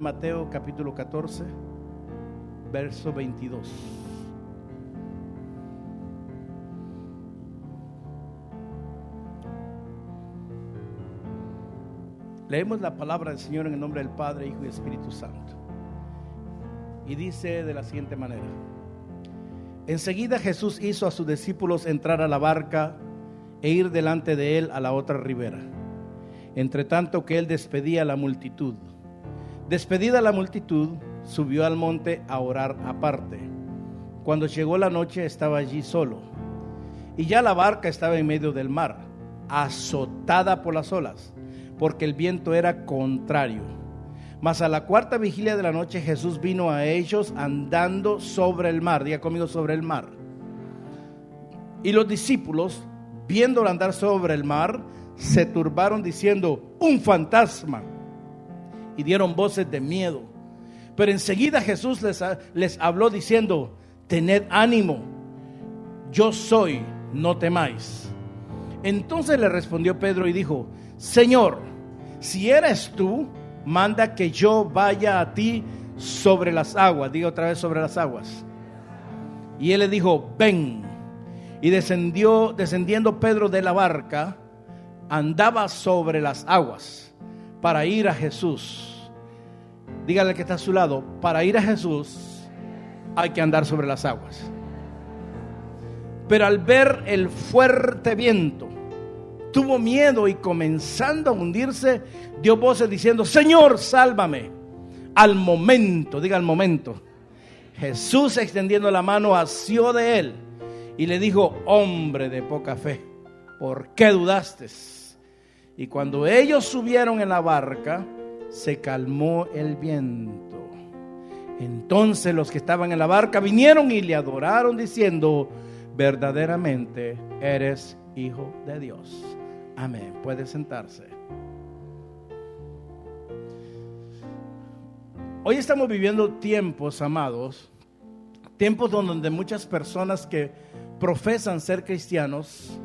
Mateo capítulo 14, verso 22. Leemos la palabra del Señor en el nombre del Padre, Hijo y Espíritu Santo. Y dice de la siguiente manera: enseguida Jesús hizo a sus discípulos entrar a la barca e ir delante de él a la otra ribera, entre tanto que él despedía a la multitud. Despedida la multitud, subió al monte a orar aparte. Cuando llegó la noche, estaba allí solo. Y ya la barca estaba en medio del mar, azotada por las olas, porque el viento era contrario. Mas a la cuarta vigilia de la noche, Jesús vino a ellos andando sobre el mar. Diga conmigo: sobre el mar. Y los discípulos, viéndolo andar sobre el mar, se turbaron diciendo: un fantasma. Y dieron voces de miedo. Pero enseguida Jesús les habló diciendo: tened ánimo, yo soy, no temáis. Entonces le respondió Pedro y dijo: Señor, si eres tú, manda que yo vaya a ti sobre las aguas. Diga otra vez: sobre las aguas. Y él le dijo: ven. Y descendiendo Pedro de la barca, andaba sobre las aguas para ir a Jesús. Dígale que está a su lado: para ir a Jesús hay que andar sobre las aguas. Pero al ver el fuerte viento, tuvo miedo y, comenzando a hundirse, dio voces diciendo: Señor, sálvame. Al momento, diga al momento, Jesús, extendiendo la mano, asió de él y le dijo: hombre de poca fe, ¿por qué dudaste? Y cuando ellos subieron en la barca, se calmó el viento. Entonces los que estaban en la barca vinieron y le adoraron diciendo: verdaderamente eres Hijo de Dios. Amén. Puede sentarse. Hoy estamos viviendo tiempos, amados, tiempos donde muchas personas que profesan ser cristianos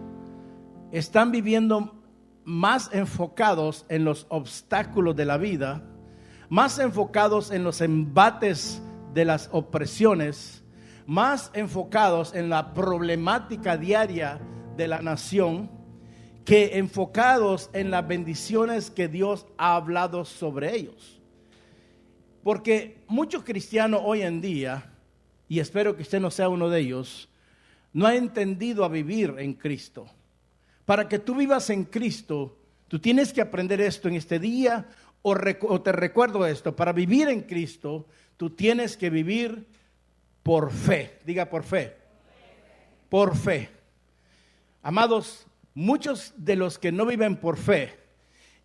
están viviendo más enfocados en los obstáculos de la vida, más enfocados en los embates de las opresiones, más enfocados en la problemática diaria de la nación, que enfocados en las bendiciones que Dios ha hablado sobre ellos. Porque muchos cristianos hoy en día, y espero que usted no sea uno de ellos, no ha entendido a vivir en Cristo. Para que tú vivas en Cristo, tú tienes que aprender esto en este día, o te recuerdo esto: para vivir en Cristo, tú tienes que vivir por fe. Diga: por fe. Por fe. Amados, muchos de los que no viven por fe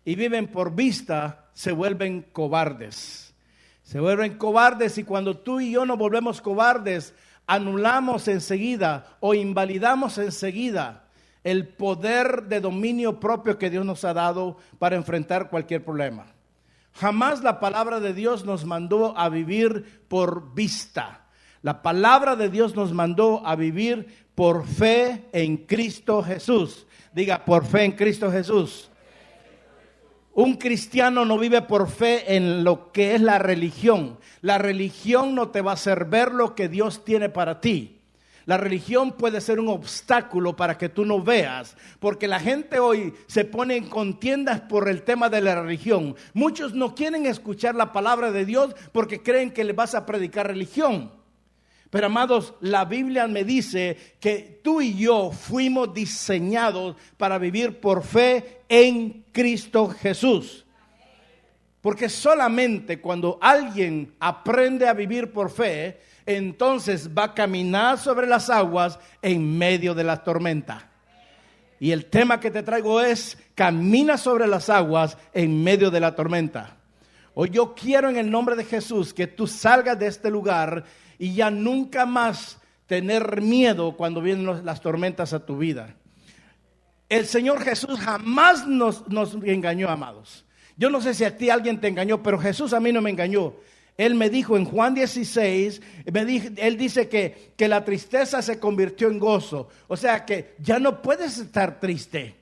y viven por vista se vuelven cobardes. Se vuelven cobardes, y cuando tú y yo nos volvemos cobardes, anulamos enseguida o invalidamos enseguida el poder de dominio propio que Dios nos ha dado para enfrentar cualquier problema. Jamás la palabra de Dios nos mandó a vivir por vista. La palabra de Dios nos mandó a vivir por fe en Cristo Jesús. Diga: por fe en Cristo Jesús. Un cristiano no vive por fe en lo que es la religión. La religión no te va a hacer ver lo que Dios tiene para ti. La religión puede ser un obstáculo para que tú no veas, porque la gente hoy se pone en contiendas por el tema de la religión. Muchos no quieren escuchar la palabra de Dios porque creen que le vas a predicar religión. Pero, amados, la Biblia me dice que tú y yo fuimos diseñados para vivir por fe en Cristo Jesús. Porque solamente cuando alguien aprende a vivir por fe, entonces va a caminar sobre las aguas en medio de la tormenta. Y el tema que te traigo es: camina sobre las aguas en medio de la tormenta. Hoy yo quiero, en el nombre de Jesús, que tú salgas de este lugar y ya nunca más tener miedo cuando vienen las tormentas a tu vida. El Señor Jesús jamás nos engañó, amados. Yo no sé si a ti alguien te engañó, pero Jesús a mí no me engañó. Él me dijo en Juan 16, él dice que la tristeza se convirtió en gozo. O sea que ya no puedes estar triste.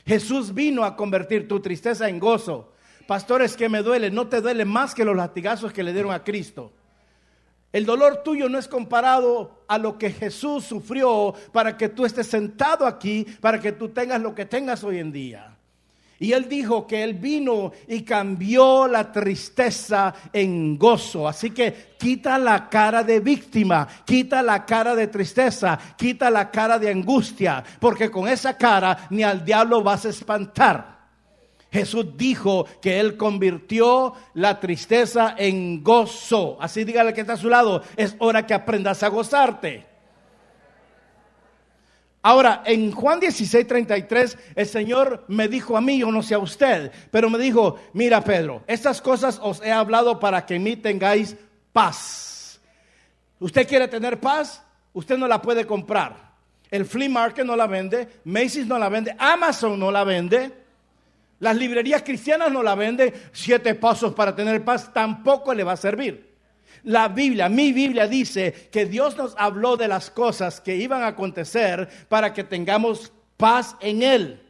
Jesús vino a convertir tu tristeza en gozo. Pastor, es que me duele. No te duele más que los latigazos que le dieron a Cristo. El dolor tuyo no es comparado a lo que Jesús sufrió para que tú estés sentado aquí, para que tú tengas lo que tengas hoy en día. Y Él dijo que Él vino y cambió la tristeza en gozo. Así que quita la cara de víctima, quita la cara de tristeza, quita la cara de angustia, porque con esa cara ni al diablo vas a espantar. Jesús dijo que Él convirtió la tristeza en gozo. Así dígale que está a su lado, es hora que aprendas a gozarte. Ahora, en Juan 16:33, el Señor me dijo a mí, yo no sé a usted, pero me dijo, mira Pedro, estas cosas os he hablado para que en mí tengáis paz. ¿Usted quiere tener paz? Usted no la puede comprar. El flea market no la vende, Macy's no la vende, Amazon no la vende, las librerías cristianas no la venden. 7 pasos para tener paz tampoco le va a servir. La Biblia, mi Biblia dice que Dios nos habló de las cosas que iban a acontecer para que tengamos paz en Él.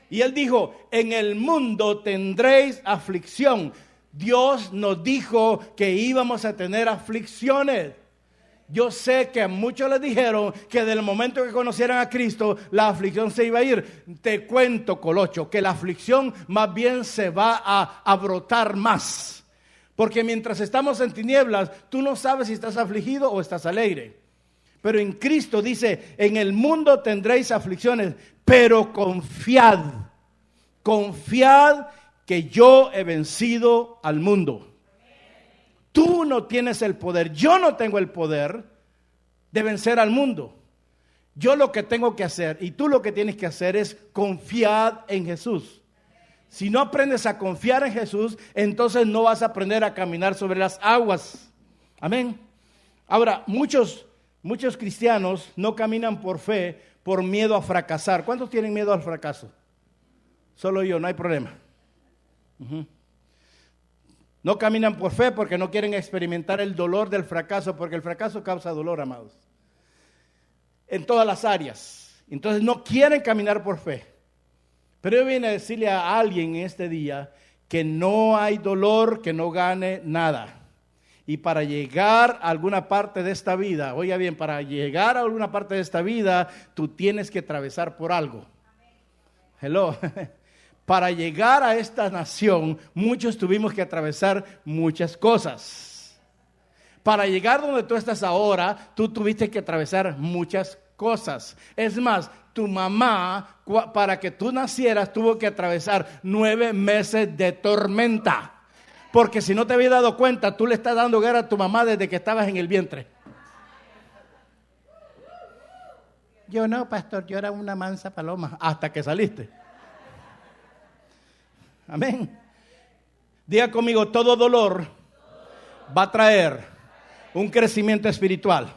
Y Él dijo, en el mundo tendréis aflicción. Dios nos dijo que íbamos a tener aflicciones. Yo sé que a muchos les dijeron que del momento que conocieran a Cristo, la aflicción se iba a ir. Te cuento, Colocho, que la aflicción más bien se va a brotar más. Porque mientras estamos en tinieblas, tú no sabes si estás afligido o estás alegre. Pero en Cristo dice, en el mundo tendréis aflicciones, pero confiad que yo he vencido al mundo. Tú no tienes el poder, yo no tengo el poder de vencer al mundo. Yo lo que tengo que hacer y tú lo que tienes que hacer es confiar en Jesús. Si no aprendes a confiar en Jesús, entonces no vas a aprender a caminar sobre las aguas. Amén. Ahora, muchos cristianos no caminan por fe, por miedo a fracasar. ¿Cuántos tienen miedo al fracaso? Solo yo, no hay problema. No caminan por fe porque no quieren experimentar el dolor del fracaso, porque el fracaso causa dolor, amados. En todas las áreas. Entonces no quieren caminar por fe. Pero yo vine a decirle a alguien en este día que no hay dolor que no gane nada. Y para llegar a alguna parte de esta vida, oiga bien, para llegar a alguna parte de esta vida, tú tienes que atravesar por algo. Hello. Para llegar a esta nación, muchos tuvimos que atravesar muchas cosas. Para llegar donde tú estás ahora, tú tuviste que atravesar muchas cosas. Es más, tu mamá, para que tú nacieras, tuvo que atravesar 9 meses de tormenta. Porque si no te habías dado cuenta, tú le estás dando guerra a tu mamá desde que estabas en el vientre. Yo no, pastor, yo era una mansa paloma hasta que saliste. Amén. Diga conmigo, todo dolor va a traer un crecimiento espiritual.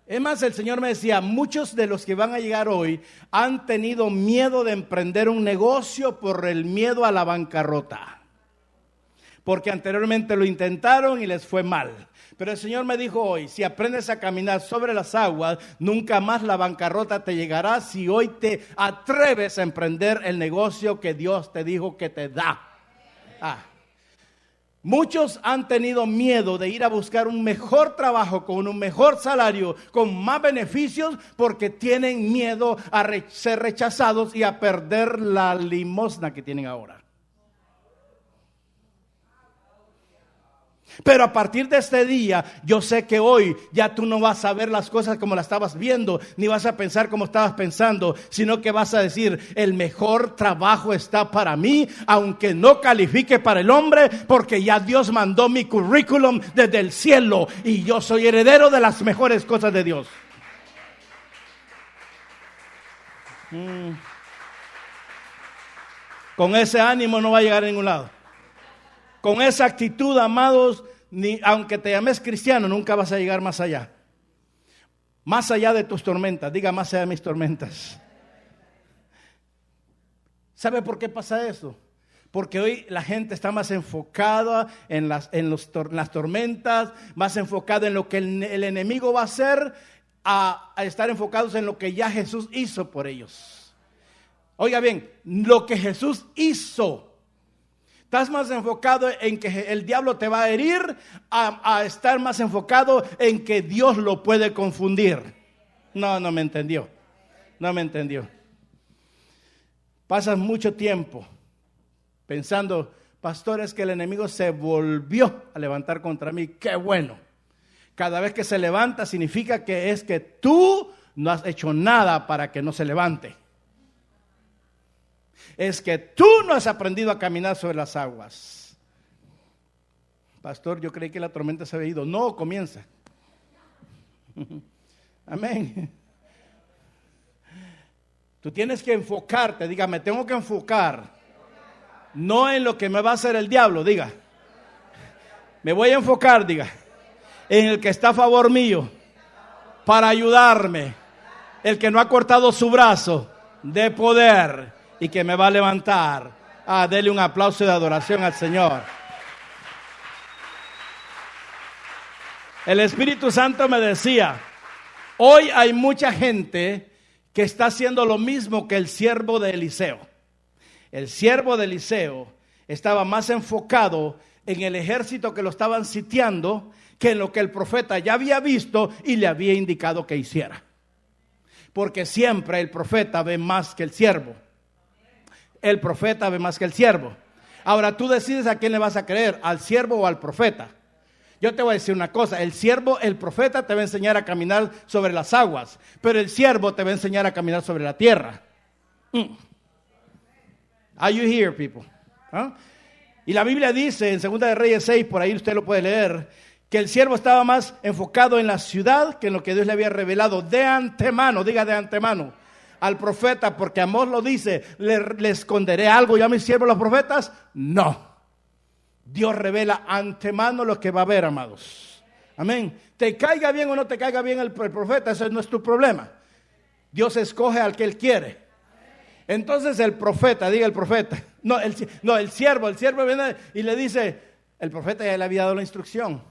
Es más, el Señor me decía, muchos de los que van a llegar hoy han tenido miedo de emprender un negocio por el miedo a la bancarrota. Porque anteriormente lo intentaron y les fue mal. Pero el Señor me dijo hoy, si aprendes a caminar sobre las aguas, nunca más la bancarrota te llegará si hoy te atreves a emprender el negocio que Dios te dijo que te da. Muchos han tenido miedo de ir a buscar un mejor trabajo con un mejor salario, con más beneficios, porque tienen miedo a ser rechazados y a perder la limosna que tienen ahora. Pero a partir de este día, yo sé que hoy ya tú no vas a ver las cosas como las estabas viendo, ni vas a pensar como estabas pensando, sino que vas a decir, el mejor trabajo está para mí, aunque no califique para el hombre, porque ya Dios mandó mi currículum desde el cielo y yo soy heredero de las mejores cosas de Dios. Con ese ánimo no va a llegar a ningún lado. Con esa actitud, amados, aunque te llames cristiano, nunca vas a llegar más allá. Más allá de tus tormentas. Diga, más allá de mis tormentas. ¿Sabe por qué pasa eso? Porque hoy la gente está más enfocada en las tormentas, más enfocada en lo que el enemigo va a hacer, a estar enfocados en lo que ya Jesús hizo por ellos. Oiga bien, lo que Jesús hizo Estás más enfocado en que el diablo te va a herir a estar más enfocado en que Dios lo puede confundir. No me entendió. No me entendió. Pasas mucho tiempo pensando, pastor, es que el enemigo se volvió a levantar contra mí. ¡Qué bueno! Cada vez que se levanta significa que es que tú no has hecho nada para que no se levante. Es que tú no has aprendido a caminar sobre las aguas. Pastor, yo creí que la tormenta se había ido. No, comienza. Amén. Tú tienes que enfocarte, diga, me tengo que enfocar. No en lo que me va a hacer el diablo, diga. Me voy a enfocar, diga, en el que está a favor mío para ayudarme. El que no ha cortado su brazo de poder y que me va a levantar. Dele un aplauso de adoración al Señor. El Espíritu Santo me decía, hoy hay mucha gente que está haciendo lo mismo que el siervo de Eliseo. El siervo de Eliseo estaba más enfocado en el ejército que lo estaban sitiando que en lo que el profeta ya había visto y le había indicado que hiciera. Porque siempre el profeta ve más que el siervo. El profeta ve más que el siervo. Ahora tú decides a quién le vas a creer, al siervo o al profeta. Yo te voy a decir una cosa, el profeta te va a enseñar a caminar sobre las aguas, pero el siervo te va a enseñar a caminar sobre la tierra. Are you here, people? ¿Ah? Y la Biblia dice en 2 de Reyes 6, por ahí usted lo puede leer, que el siervo estaba más enfocado en la ciudad que en lo que Dios le había revelado de antemano, diga de antemano, al profeta, porque Amós lo dice, ¿le esconderé algo yo a mis siervos los profetas? No. Dios revela antemano lo que va a haber, amados. Amén. Te caiga bien o no te caiga bien el profeta, eso no es tu problema. Dios escoge al que Él quiere. Entonces el profeta, diga el profeta, el siervo viene y le dice, el profeta ya le había dado la instrucción.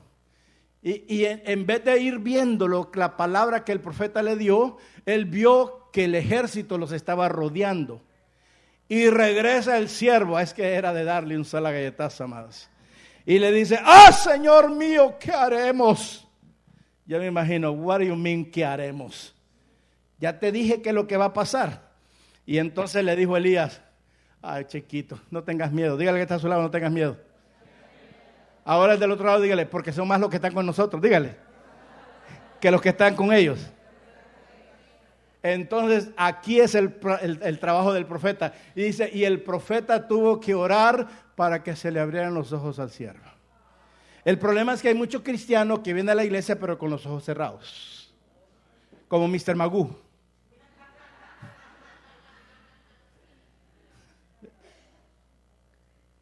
Y en vez de ir viendo la palabra que el profeta le dio, él vio que el ejército los estaba rodeando. Y regresa el siervo, es que era de darle un sola galletazo, amados. Y le dice, Señor mío, ¿qué haremos? Yo me imagino, what do you mean, ¿qué haremos? Ya te dije que es lo que va a pasar. Y entonces le dijo Elías, chiquito, no tengas miedo. Dígale que está a su lado, no tengas miedo. Ahora el del otro lado, dígale, porque son más los que están con nosotros, dígale, que los que están con ellos. Entonces aquí es el trabajo del profeta. Y dice, y el profeta tuvo que orar para que se le abrieran los ojos al siervo. El problema es que hay muchos cristianos que vienen a la iglesia pero con los ojos cerrados, como Mr. Magoo.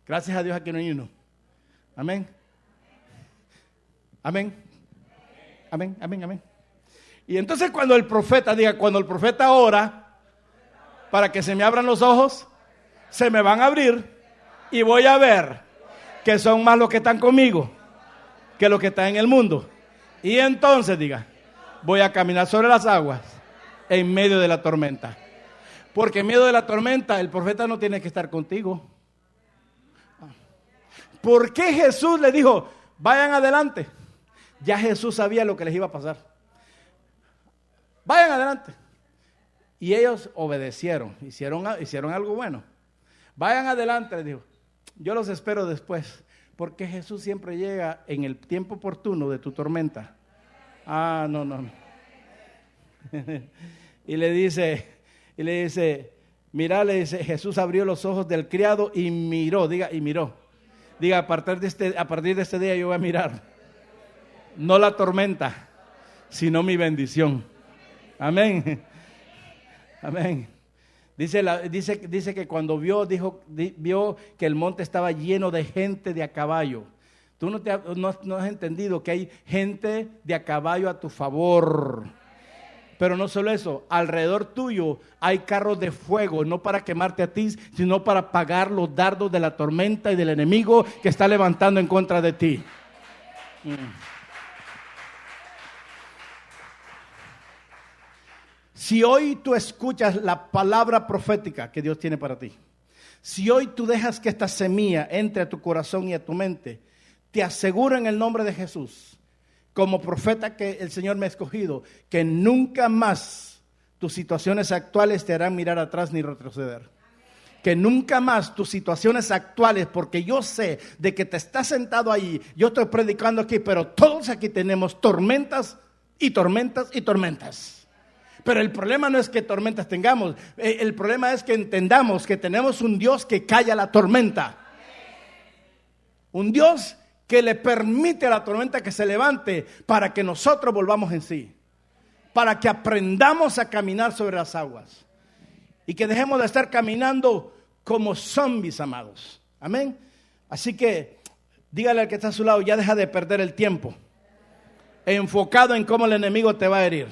Gracias a Dios aquí no hay uno. Amén. Amén. Amén, amén, amén. Y entonces cuando el profeta ora para que se me abran los ojos, se me van a abrir y voy a ver que son más los que están conmigo que los que están en el mundo. Y entonces voy a caminar sobre las aguas en medio de la tormenta. Porque en medio de la tormenta el profeta no tiene que estar contigo. ¿Por qué Jesús le dijo, vayan adelante? Ya Jesús sabía lo que les iba a pasar. Vayan adelante. Y ellos obedecieron, hicieron algo bueno. Vayan adelante, les dijo. Yo los espero después, porque Jesús siempre llega en el tiempo oportuno de tu tormenta. No. Y le dice, mira, le dice, Jesús abrió los ojos del criado y miró, y miró. Diga, a partir de este día yo voy a mirar, no la tormenta, sino mi bendición. Amén. Amén. Dice que cuando vio que el monte estaba lleno de gente de a caballo. Tú no has entendido que hay gente de a caballo a tu favor. Pero no solo eso, alrededor tuyo hay carros de fuego, no para quemarte a ti, sino para apagar los dardos de la tormenta y del enemigo que está levantando en contra de ti. Si hoy tú escuchas la palabra profética que Dios tiene para ti, Si hoy tú dejas que esta semilla entre a tu corazón y a tu mente, te aseguro en el nombre de Jesús, como profeta que el Señor me ha escogido, que nunca más tus situaciones actuales te harán mirar atrás ni retroceder. Que nunca más tus situaciones actuales, porque yo sé de que te estás sentado ahí, yo estoy predicando aquí, pero todos aquí tenemos tormentas y tormentas y tormentas. Pero el problema no es que tormentas tengamos, el problema es que entendamos que tenemos un Dios que calla la tormenta. Un Dios que le permite a la tormenta que se levante para que nosotros volvamos en sí. Para que aprendamos a caminar sobre las aguas. Y que dejemos de estar caminando como zombies, amados. Amén. Así que dígale al que está a su lado, ya deja de perder el tiempo enfocado en cómo el enemigo te va a herir.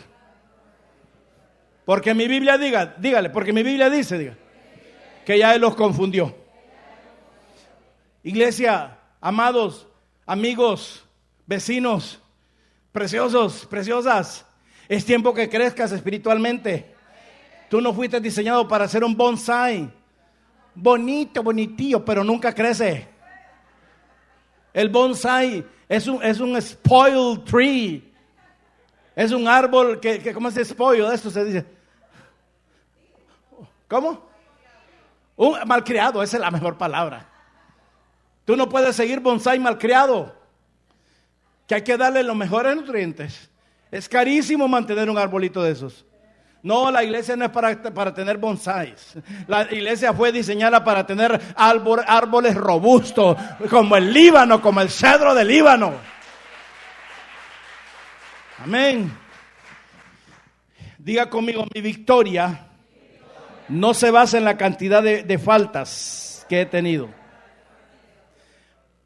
Porque mi Biblia dígale, porque mi Biblia dice que ya él los confundió. Iglesia, amados, amigos, vecinos, preciosos, preciosas, es tiempo que crezcas espiritualmente. Tú no fuiste diseñado para ser un bonsai. Bonito, bonitillo, pero nunca crece. El bonsai es un spoiled tree. Es un árbol que ¿cómo se spoil? Esto se dice. ¿Cómo? Un malcriado, esa es la mejor palabra. Tú no puedes seguir bonsai malcriado. Que hay que darle los mejores nutrientes. Es carísimo mantener un arbolito de esos. No, la iglesia no es para tener bonsáis. La iglesia fue diseñada para tener árboles robustos, como el Líbano, como el cedro del Líbano. Amén. Diga conmigo, mi victoria no se basa en la cantidad de faltas que he tenido.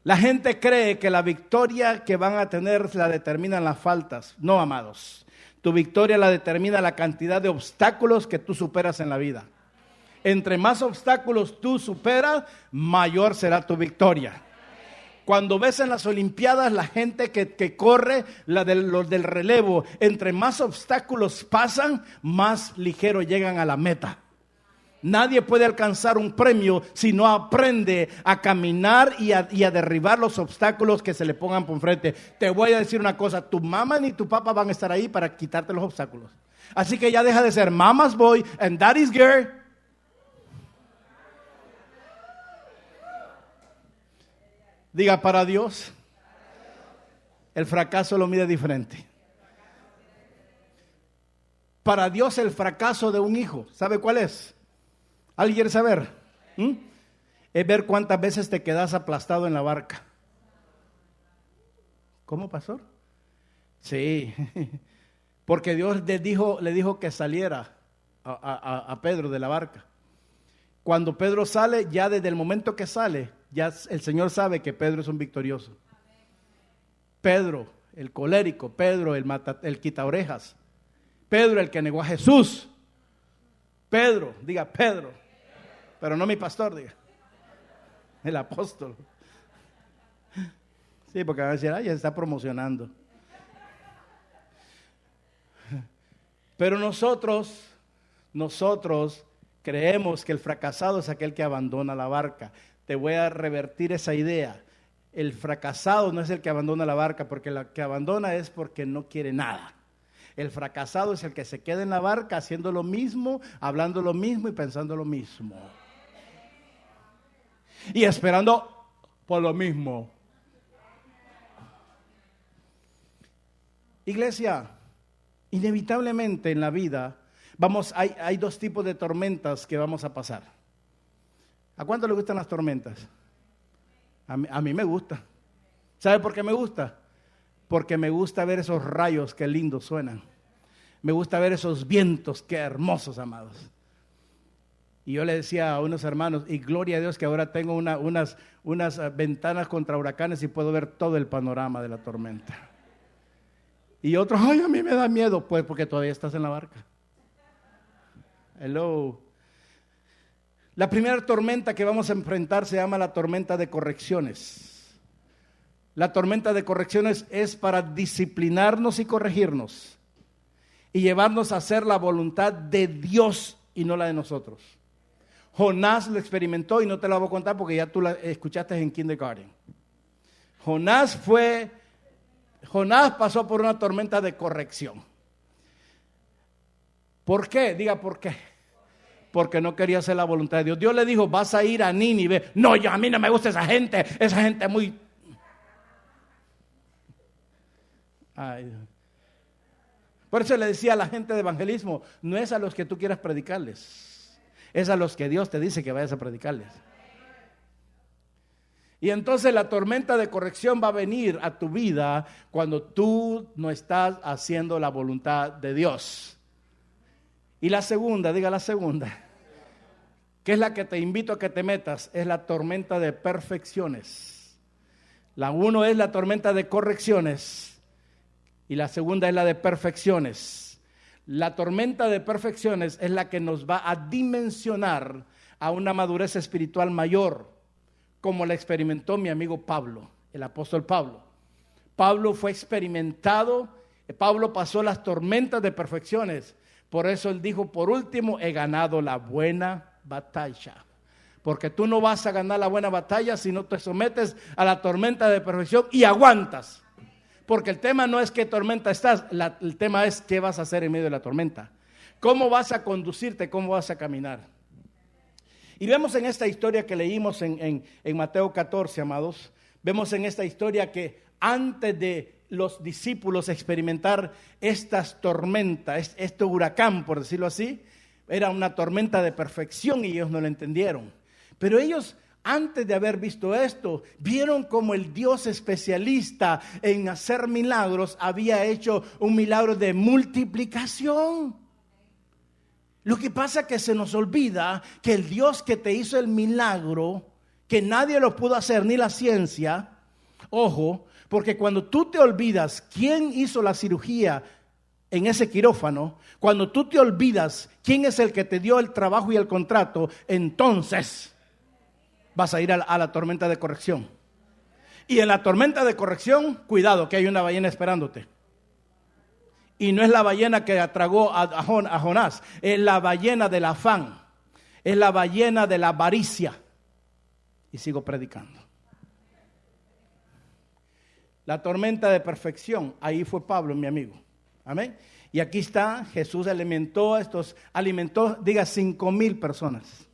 La gente cree que la victoria que van a tener la determinan las faltas. No, amados. Tu victoria la determina la cantidad de obstáculos que tú superas en la vida. Entre más obstáculos tú superas, mayor será tu victoria. Cuando ves en las Olimpiadas la gente que corre, los del relevo, entre más obstáculos pasan, más ligero llegan a la meta. Nadie puede alcanzar un premio si no aprende a caminar y a derribar los obstáculos que se le pongan por frente. Te voy a decir una cosa, tu mamá ni tu papá van a estar ahí para quitarte los obstáculos. Así que ya deja de ser mama's boy and daddy's girl. Diga, para Dios, el fracaso lo mide diferente. Para Dios el fracaso de un hijo, ¿sabe cuál es? ¿Alguien quiere saber? Es ver cuántas veces te quedas aplastado en la barca. ¿Cómo, pastor? Sí, porque Dios le dijo que saliera a Pedro de la barca. Cuando Pedro sale, ya desde el momento que sale, ya el Señor sabe que Pedro es un victorioso. Pedro, el colérico, Pedro, el quitaorejas, Pedro, el que negó a Jesús. Pedro, diga Pedro. Pero no mi pastor, diga. El apóstol. Sí, porque van a decir, ya se está promocionando. Pero nosotros creemos que el fracasado es aquel que abandona la barca. Te voy a revertir esa idea. El fracasado no es el que abandona la barca, porque el que abandona es porque no quiere nada. El fracasado es el que se queda en la barca haciendo lo mismo, hablando lo mismo y pensando lo mismo. Y esperando por lo mismo. Iglesia, inevitablemente en la vida hay dos tipos de tormentas que vamos a pasar. ¿A cuánto le gustan las tormentas? A mí me gusta. ¿Sabe por qué me gusta? Porque me gusta ver esos rayos que lindos suenan. Me gusta ver esos vientos, qué hermosos, amados. Y yo le decía a unos hermanos, y gloria a Dios que ahora tengo unas ventanas contra huracanes y puedo ver todo el panorama de la tormenta. Y otros, ay, a mí me da miedo, pues porque todavía estás en la barca. Hello. La primera tormenta que vamos a enfrentar se llama la tormenta de correcciones. La tormenta de correcciones es para disciplinarnos y corregirnos y llevarnos a hacer la voluntad de Dios y no la de nosotros. Jonás lo experimentó y no te lo voy a contar porque ya tú la escuchaste en kindergarten. Jonás pasó por una tormenta de corrección. ¿Por qué? Diga por qué. Porque no quería hacer la voluntad de Dios. Dios le dijo, vas a ir a Nínive. No, a mí no me gusta esa gente es muy... Ay. Por eso le decía a la gente de evangelismo, no es a los que tú quieras predicarles, es a los que Dios te dice que vayas a predicarles. Y entonces la tormenta de corrección va a venir a tu vida cuando tú no estás haciendo la voluntad de Dios. Y la segunda, diga la segunda, que es la que te invito a que te metas, es la tormenta de perfecciones. La uno es la tormenta de correcciones y la segunda es la de perfecciones. La tormenta de perfecciones es la que nos va a dimensionar a una madurez espiritual mayor, como la experimentó mi amigo Pablo, el apóstol Pablo. Pablo fue experimentado, Pablo pasó las tormentas de perfecciones. Por eso él dijo, por último, he ganado la buena batalla. Porque tú no vas a ganar la buena batalla si no te sometes a la tormenta de perfección y aguantas. Porque el tema no es qué tormenta estás, el tema es qué vas a hacer en medio de la tormenta. Cómo vas a conducirte, cómo vas a caminar. Y vemos en esta historia que leímos en Mateo 14, amados, vemos en esta historia que antes de los discípulos experimentar estas tormentas, este huracán, por decirlo así, era una tormenta de perfección y ellos no lo entendieron. Pero ellos, antes de haber visto esto, vieron como el Dios especialista en hacer milagros había hecho un milagro de multiplicación. Lo que pasa es que se nos olvida que el Dios que te hizo el milagro, que nadie lo pudo hacer, ni la ciencia, ojo, porque cuando tú te olvidas quién hizo la cirugía en ese quirófano, cuando tú te olvidas quién es el que te dio el trabajo y el contrato, entonces vas a ir a la tormenta de corrección. Y en la tormenta de corrección, cuidado que hay una ballena esperándote. Y no es la ballena que atragó a Jonás, es la ballena del afán, es la ballena de la avaricia. Y sigo predicando. La tormenta de perfección, ahí fue Pablo, mi amigo. Amén. Y aquí está, Jesús alimentó, diga 5,000 personas.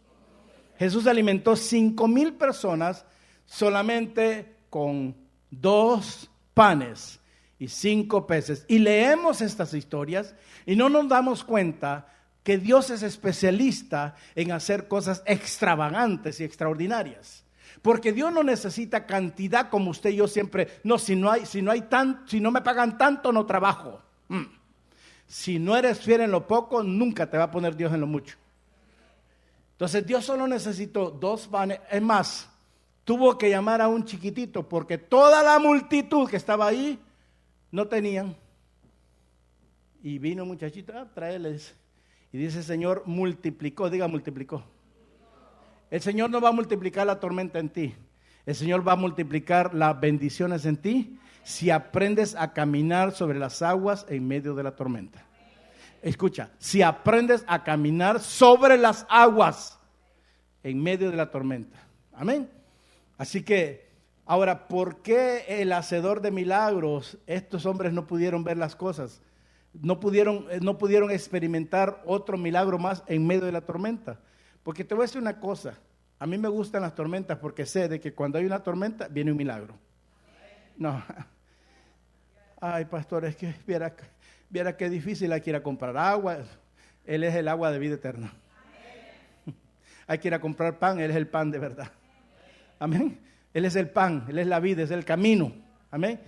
Jesús alimentó 5,000 personas solamente con 2 panes y 5 peces. Y leemos estas historias y no nos damos cuenta que Dios es especialista en hacer cosas extravagantes y extraordinarias. Porque Dios no necesita cantidad como usted y yo siempre. No, si no me pagan tanto, no trabajo. Si no eres fiel en lo poco, nunca te va a poner Dios en lo mucho. Entonces Dios solo necesitó 2 panes. Es más, tuvo que llamar a un chiquitito porque toda la multitud que estaba ahí no tenían. Y vino un muchachito, tráeles. Y dice el Señor multiplicó, diga multiplicó. El Señor no va a multiplicar la tormenta en ti. El Señor va a multiplicar las bendiciones en ti si aprendes a caminar sobre las aguas en medio de la tormenta. Escucha, si aprendes a caminar sobre las aguas en medio de la tormenta. Amén. Así que, ahora, ¿por qué el hacedor de milagros, estos hombres no pudieron ver las cosas? No pudieron experimentar otro milagro más en medio de la tormenta. Porque te voy a decir una cosa, a mí me gustan las tormentas porque sé de que cuando hay una tormenta viene un milagro. No, ay pastor, es que viera qué difícil, hay que ir a comprar agua, Él es el agua de vida eterna. Hay que ir a comprar pan, Él es el pan de verdad. Amén. Él es el pan, Él es la vida, es el camino. Amén.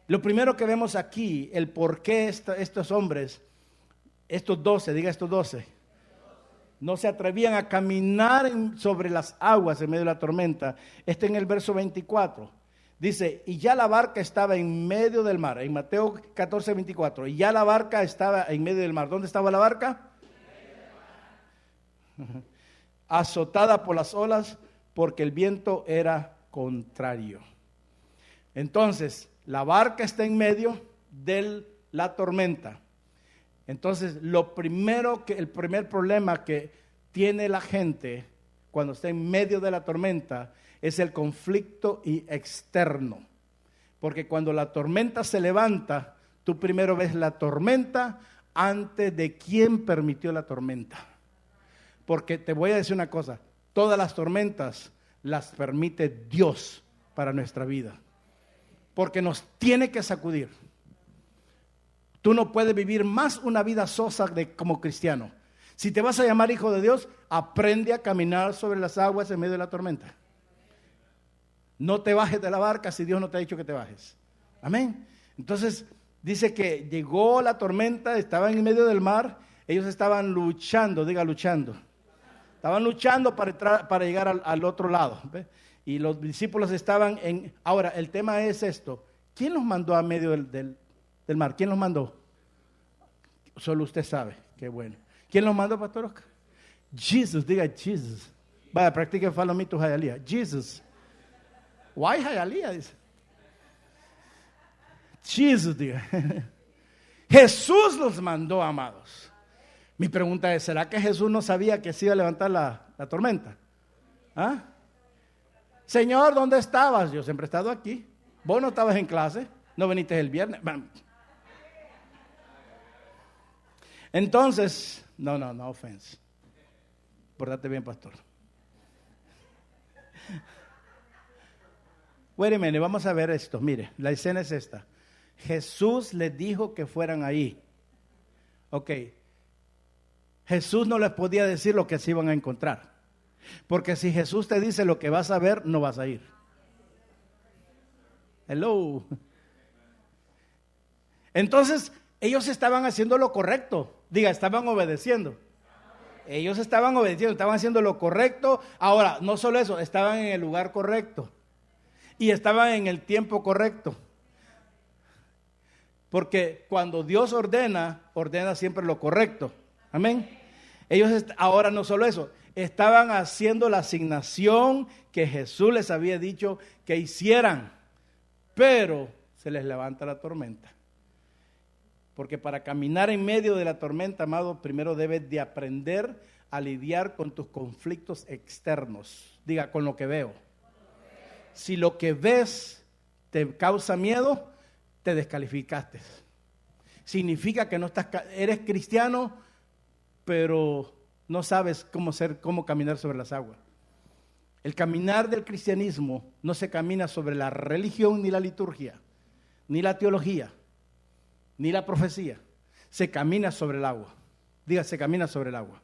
Lo primero que vemos aquí, el por qué estos hombres, estos 12, diga estos 12, no se atrevían a caminar sobre las aguas en medio de la tormenta. Está en el verso 24. Dice, y ya la barca estaba en medio del mar. En Mateo 14, 24. Y ya la barca estaba en medio del mar. ¿Dónde estaba la barca? Azotada por las olas porque el viento era contrario. Entonces, la barca está en medio de la tormenta. Entonces, el primer problema que tiene la gente cuando está en medio de la tormenta es el conflicto externo. Porque cuando la tormenta se levanta, tú primero ves la tormenta antes de quién permitió la tormenta. Porque te voy a decir una cosa, todas las tormentas las permite Dios para nuestra vida. Porque nos tiene que sacudir. Tú no puedes vivir más una vida sosa como cristiano. Si te vas a llamar hijo de Dios, aprende a caminar sobre las aguas en medio de la tormenta. No te bajes de la barca si Dios no te ha dicho que te bajes. Amén. Entonces dice que llegó la tormenta, estaban en medio del mar, ellos estaban luchando, diga luchando. Estaban luchando para llegar al otro lado. ¿Ve? Y los discípulos estaban en... Ahora, el tema es esto. ¿Quién los mandó a medio del mar? ¿Quién los mandó? Solo usted sabe. Qué bueno. ¿Quién los mandó, Pastor Oscar? Jesus, diga Jesus. Vaya, practique follow me to Hialeah. Jesus. Why Hialeah? Dice. Jesus, diga. Jesús los mandó, amados. Mi pregunta es, ¿será que Jesús no sabía que se iba a levantar la tormenta? ¿Ah? Señor, ¿dónde estabas? Yo siempre he estado aquí. Vos no estabas en clase, no viniste el viernes. Entonces, no offense. Pórtate bien, pastor. Wait a minute, vamos a ver esto. Mire, la escena es esta. Jesús les dijo que fueran ahí. Ok. Jesús no les podía decir lo que se iban a encontrar. Porque si Jesús te dice lo que vas a ver, no vas a ir. Hello. Entonces, ellos estaban haciendo lo correcto. Diga, estaban obedeciendo. Ellos estaban obedeciendo, estaban haciendo lo correcto. Ahora, no solo eso, estaban en el lugar correcto. Y estaban en el tiempo correcto. Porque cuando Dios ordena siempre lo correcto. Amén. Ellos ahora no solo eso, estaban haciendo la asignación que Jesús les había dicho que hicieran. Pero se les levanta la tormenta. Porque para caminar en medio de la tormenta, amado, primero debes de aprender a lidiar con tus conflictos externos. Diga, con lo que veo. Si lo que ves te causa miedo, te descalificaste. Significa que eres cristiano, pero no sabes cómo caminar sobre las aguas. El caminar del cristianismo no se camina sobre la religión ni la liturgia, ni la teología, ni la profecía. Se camina sobre el agua. Diga, se camina sobre el agua.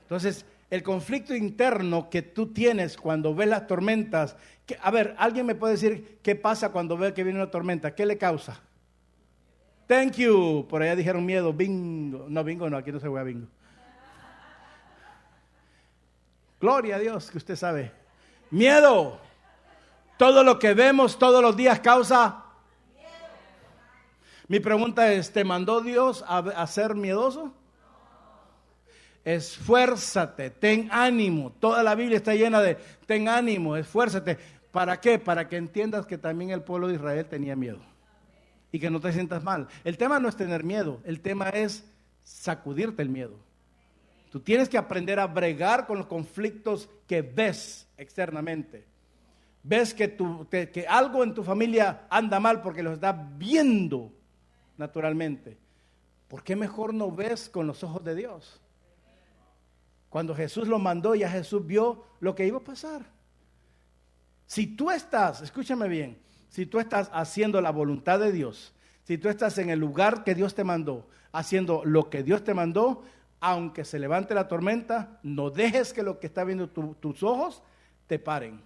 Entonces, el conflicto interno que tú tienes cuando ves las tormentas, a ver, ¿alguien me puede decir qué pasa cuando ve que viene una tormenta? ¿Qué le causa? Thank you. Por allá dijeron miedo, bingo. No, bingo no, aquí no se juega bingo. Gloria a Dios que usted sabe. Miedo. Todo lo que vemos todos los días causa miedo. Mi pregunta es, ¿te mandó Dios a ser miedoso? Esfuérzate, ten ánimo. Toda la Biblia está llena de ten ánimo, esfuérzate. ¿Para qué? Para que entiendas que también el pueblo de Israel tenía miedo. Y que no te sientas mal. El tema no es tener miedo, el tema es sacudirte el miedo. Tú tienes que aprender a bregar con los conflictos que ves externamente. Ves que algo en tu familia anda mal porque lo estás viendo naturalmente. ¿Por qué mejor no ves con los ojos de Dios? Cuando Jesús lo mandó, ya Jesús vio lo que iba a pasar. Si tú estás, escúchame bien, si tú estás haciendo la voluntad de Dios, si tú estás en el lugar que Dios te mandó, haciendo lo que Dios te mandó, aunque se levante la tormenta, no dejes que lo que está viendo tus ojos te paren.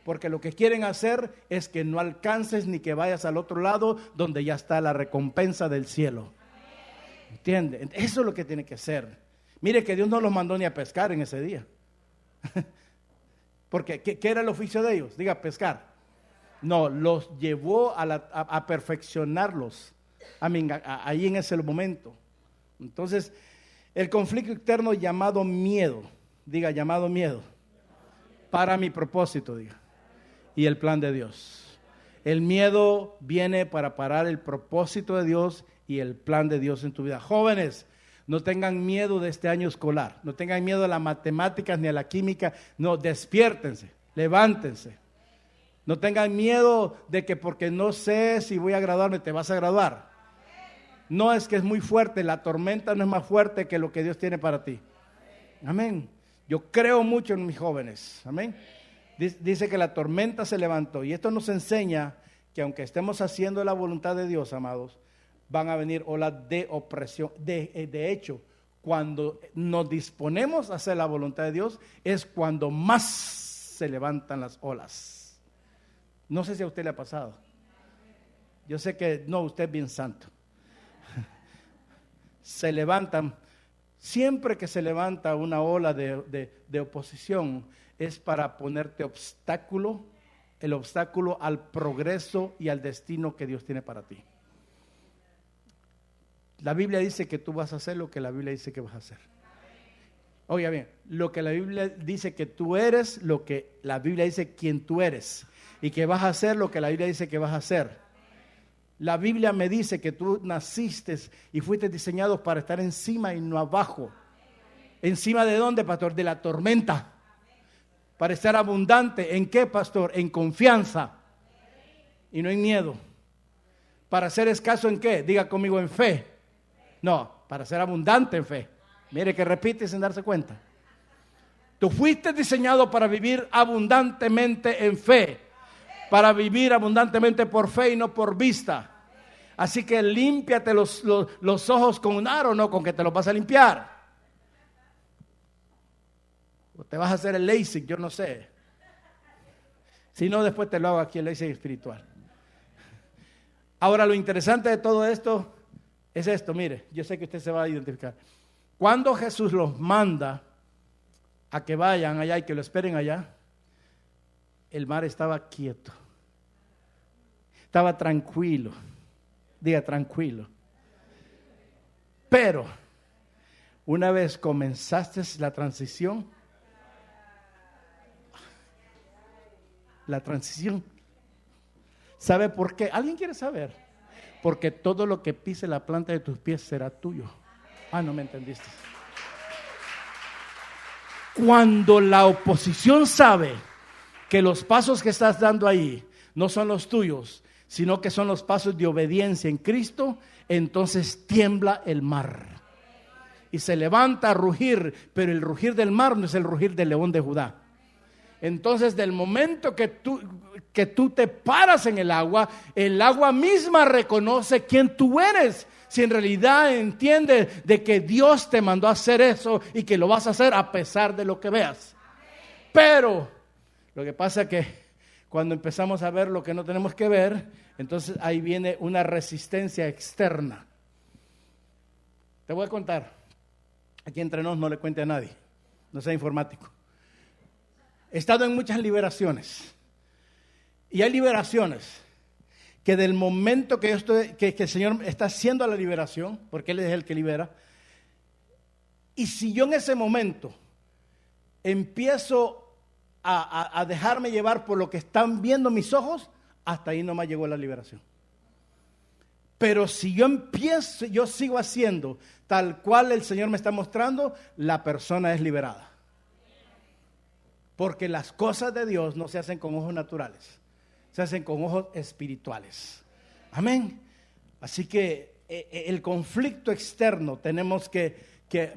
Porque lo que quieren hacer es que no alcances ni que vayas al otro lado donde ya está la recompensa del cielo. ¿Entiende? Eso es lo que tiene que ser. Mire que Dios no los mandó ni a pescar en ese día. Porque ¿qué era el oficio de ellos? Diga, pescar. No, los llevó a perfeccionarlos. Ahí en ese momento. Entonces, el conflicto interno llamado miedo. Diga, llamado miedo. Para mi propósito, diga. Y el plan de Dios. El miedo viene para parar el propósito de Dios y el plan de Dios en tu vida. Jóvenes, No tengan miedo de este año escolar. No tengan miedo a las matemáticas ni a la química. No, despiértense, levántense. No tengan miedo de que porque no sé si voy a graduarme, te vas a graduar. No es que es muy fuerte, la tormenta no es más fuerte que lo que Dios tiene para ti. Amén. Yo creo mucho en mis jóvenes. Amén. Dice que la tormenta se levantó. Y esto nos enseña que aunque estemos haciendo la voluntad de Dios, amados, van a venir olas de opresión. De hecho, cuando nos disponemos a hacer la voluntad de Dios, es cuando más se levantan las olas. No sé si a usted le ha pasado. Yo sé que no, usted es bien santo. Se levantan, siempre que se levanta una ola de oposición, es para ponerte el obstáculo al progreso y al destino que Dios tiene para ti. La Biblia dice que tú vas a hacer lo que la Biblia dice que vas a hacer. Oiga bien, lo que la Biblia dice que tú eres, lo que la Biblia dice quién tú eres, y que vas a hacer lo que la Biblia dice que vas a hacer. La Biblia me dice que tú naciste y fuiste diseñado para estar encima y no abajo. ¿Encima de dónde, pastor? De la tormenta. Para estar abundante. ¿En qué, pastor? En confianza y no en miedo. Para ser escaso ¿en qué? Diga conmigo, en fe. No, para ser abundante en fe. Mire que repite sin darse cuenta. Tú fuiste diseñado para vivir abundantemente en fe. Para vivir abundantemente por fe y no por vista. Así que límpiate los ojos con un aro, no con que te los vas a limpiar. O te vas a hacer el LASIK, yo no sé. Si no, después te lo hago aquí el LASIK espiritual. Ahora, lo interesante de todo esto es esto, mire, yo sé que usted se va a identificar. Cuando Jesús los manda a que vayan allá y que lo esperen allá, el mar estaba quieto, estaba tranquilo, diga tranquilo. Pero una vez comenzaste la transición, ¿sabe por qué? ¿Alguien quiere saber? Porque todo lo que pise la planta de tus pies será tuyo. Ah, no me entendiste. Cuando la oposición sabe que los pasos que estás dando ahí no son los tuyos, sino que son los pasos de obediencia en Cristo, entonces tiembla el mar y se levanta a rugir, pero el rugir del mar no es el rugir del león de Judá. Entonces, del momento que tú te paras en el agua misma reconoce quién tú eres. Si en realidad entiende de que Dios te mandó a hacer eso y que lo vas a hacer a pesar de lo que veas. Pero lo que pasa es que cuando empezamos a ver lo que no tenemos que ver, entonces ahí viene una resistencia externa. Te voy a contar. Aquí entre nos, no le cuente a nadie. No sea informático. He estado en muchas liberaciones. Y hay liberaciones que del momento que el Señor está haciendo la liberación, porque Él es el que libera, y si yo en ese momento empiezo a dejarme llevar por lo que están viendo mis ojos, hasta ahí no me llegó la liberación. Pero si yo sigo haciendo tal cual el Señor me está mostrando, la persona es liberada. Porque las cosas de Dios no se hacen con ojos naturales, se hacen con ojos espirituales. Amén. Así que el conflicto externo tenemos que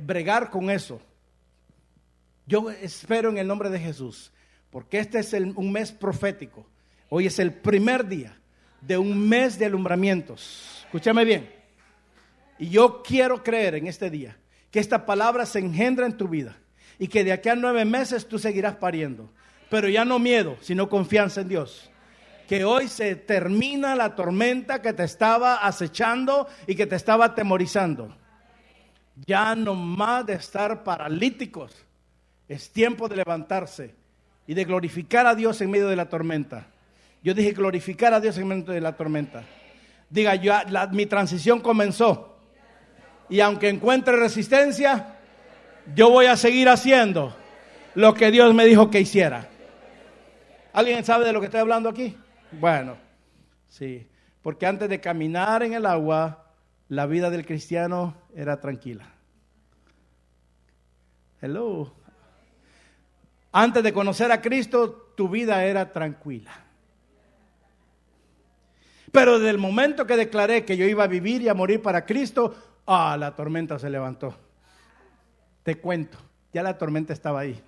bregar con eso. Yo espero en el nombre de Jesús, porque este es un mes profético. Hoy es el primer día de un mes de alumbramientos. Escúchame bien. Y yo quiero creer en este día que esta palabra se engendra en tu vida. Y que de aquí a 9 meses tú seguirás pariendo. Pero ya no miedo, sino confianza en Dios. Que hoy se termina la tormenta que te estaba acechando y que te estaba atemorizando. Ya no más de estar paralíticos. Es tiempo de levantarse y de glorificar a Dios en medio de la tormenta. Yo dije glorificar a Dios en medio de la tormenta. Diga, mi transición comenzó. Y aunque encuentre resistencia, yo voy a seguir haciendo lo que Dios me dijo que hiciera. ¿Alguien sabe de lo que estoy hablando aquí? Bueno, sí, porque antes de caminar en el agua, la vida del cristiano era tranquila. Hello. Antes de conocer a Cristo, tu vida era tranquila. Pero desde el momento que declaré que yo iba a vivir y a morir para Cristo, la tormenta se levantó. Te cuento, ya la tormenta estaba ahí.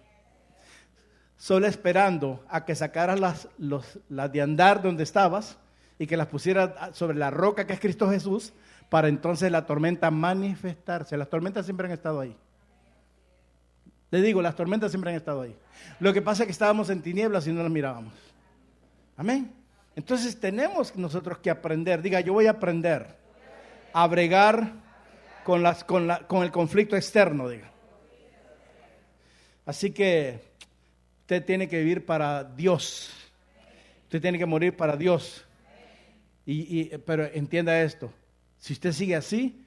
Solo esperando a que sacaras las de andar donde estabas y que las pusieras sobre la roca que es Cristo Jesús, para entonces la tormenta manifestarse. Las tormentas siempre han estado ahí. Le digo, las tormentas siempre han estado ahí. Lo que pasa es que estábamos en tinieblas y no las mirábamos. Amén. Entonces tenemos nosotros que aprender. Diga, yo voy a aprender a bregar con el conflicto externo. Diga. Así que usted tiene que vivir para Dios. Usted tiene que morir para Dios. Pero entienda esto. Si usted sigue así,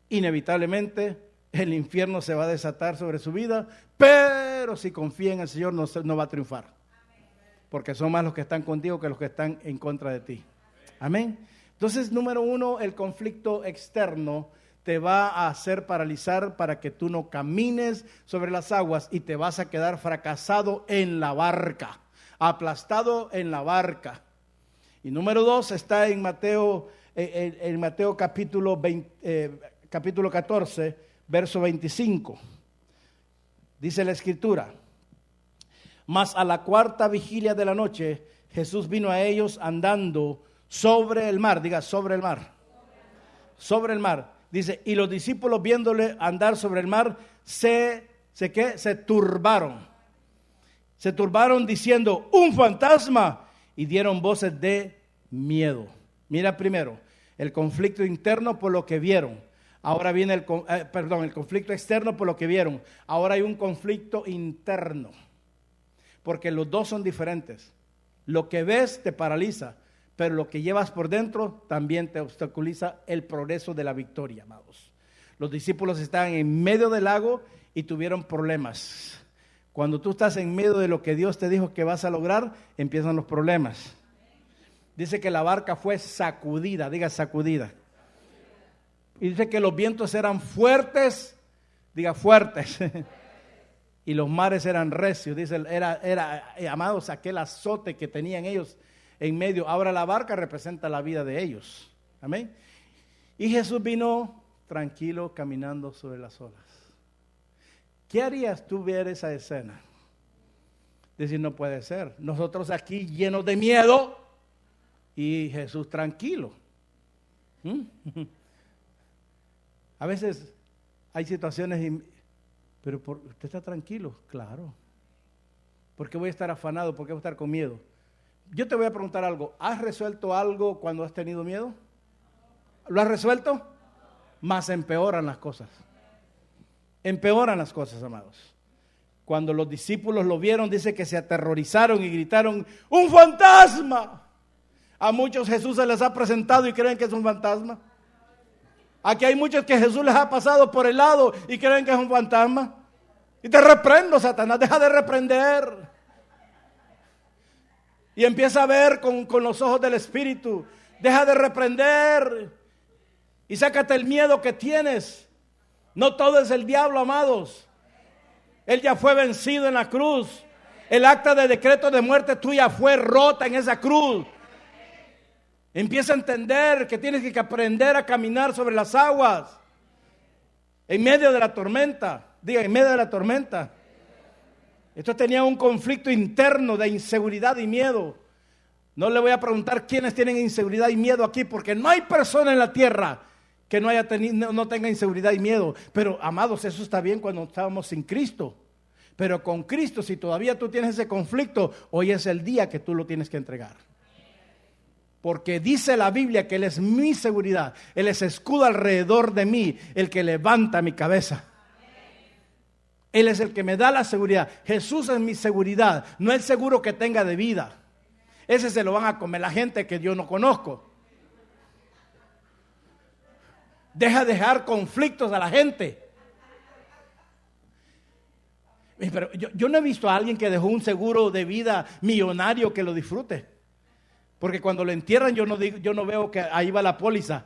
inevitablemente el infierno se va a desatar sobre su vida. Pero si confía en el Señor, no va a triunfar. Porque son más los que están contigo que los que están en contra de ti. Amén. Entonces, número 1, el conflicto externo te va a hacer paralizar para que tú no camines sobre las aguas y te vas a quedar fracasado en la barca, aplastado en la barca. Y número 2 está en Mateo capítulo 14, verso 25. Dice la Escritura: mas a la cuarta vigilia de la noche, Jesús vino a ellos andando sobre el mar. Diga, sobre el mar. Sobre el mar. Dice, y los discípulos viéndole andar sobre el mar, se turbaron. Se turbaron diciendo, ¡un fantasma! Y dieron voces de miedo. Mira primero, el conflicto interno por lo que vieron. Ahora viene el conflicto externo por lo que vieron. Ahora hay un conflicto interno. Porque los dos son diferentes. Lo que ves te paraliza, pero lo que llevas por dentro también te obstaculiza el progreso de la victoria, amados. Los discípulos estaban en medio del lago y tuvieron problemas. Cuando tú estás en medio de lo que Dios te dijo que vas a lograr, empiezan los problemas. Dice que la barca fue sacudida, diga sacudida. Y dice que los vientos eran fuertes, diga fuertes. Y los mares eran recios, dice, era amados, aquel azote que tenían ellos en medio. Ahora la barca representa la vida de ellos. Amén. Y Jesús vino tranquilo caminando sobre las olas. ¿Qué harías tú ver esa escena? Decir, no puede ser. Nosotros aquí llenos de miedo y Jesús tranquilo. A veces hay situaciones, pero ¿usted está tranquilo? Claro. ¿Por qué voy a estar afanado? ¿Por qué voy a estar con miedo? Yo te voy a preguntar algo. ¿Has resuelto algo cuando has tenido miedo? ¿Lo has resuelto? Más empeoran las cosas. Empeoran las cosas, amados. Cuando los discípulos lo vieron, dice que se aterrorizaron y gritaron, ¡un fantasma! A muchos Jesús se les ha presentado y creen que es un fantasma. Aquí hay muchos que Jesús les ha pasado por el lado y creen que es un fantasma. Y te reprendo, Satanás, deja de reprender. Y empieza a ver con los ojos del Espíritu. Deja de reprender. Y sácate el miedo que tienes. No todo es el diablo, amados. Él ya fue vencido en la cruz. El acta de decreto de muerte tuya fue rota en esa cruz. Empieza a entender que tienes que aprender a caminar sobre las aguas. En medio de la tormenta. Diga, en medio de la tormenta. Estos tenían un conflicto interno de inseguridad y miedo. No le voy a preguntar quiénes tienen inseguridad y miedo aquí, porque no hay persona en la tierra que no tenga inseguridad y miedo. Pero, amados, eso está bien cuando estábamos sin Cristo. Pero con Cristo, si todavía tú tienes ese conflicto, hoy es el día que tú lo tienes que entregar. Porque dice la Biblia que Él es mi seguridad. Él es escudo alrededor de mí, el que levanta mi cabeza. Él es el que me da la seguridad. Jesús es mi seguridad, no el seguro que tenga de vida. Ese se lo van a comer la gente que yo no conozco. Deja de dejar conflictos a la gente. Pero yo no he visto a alguien que dejó un seguro de vida millonario que lo disfrute. Porque cuando lo entierran yo no veo que ahí va la póliza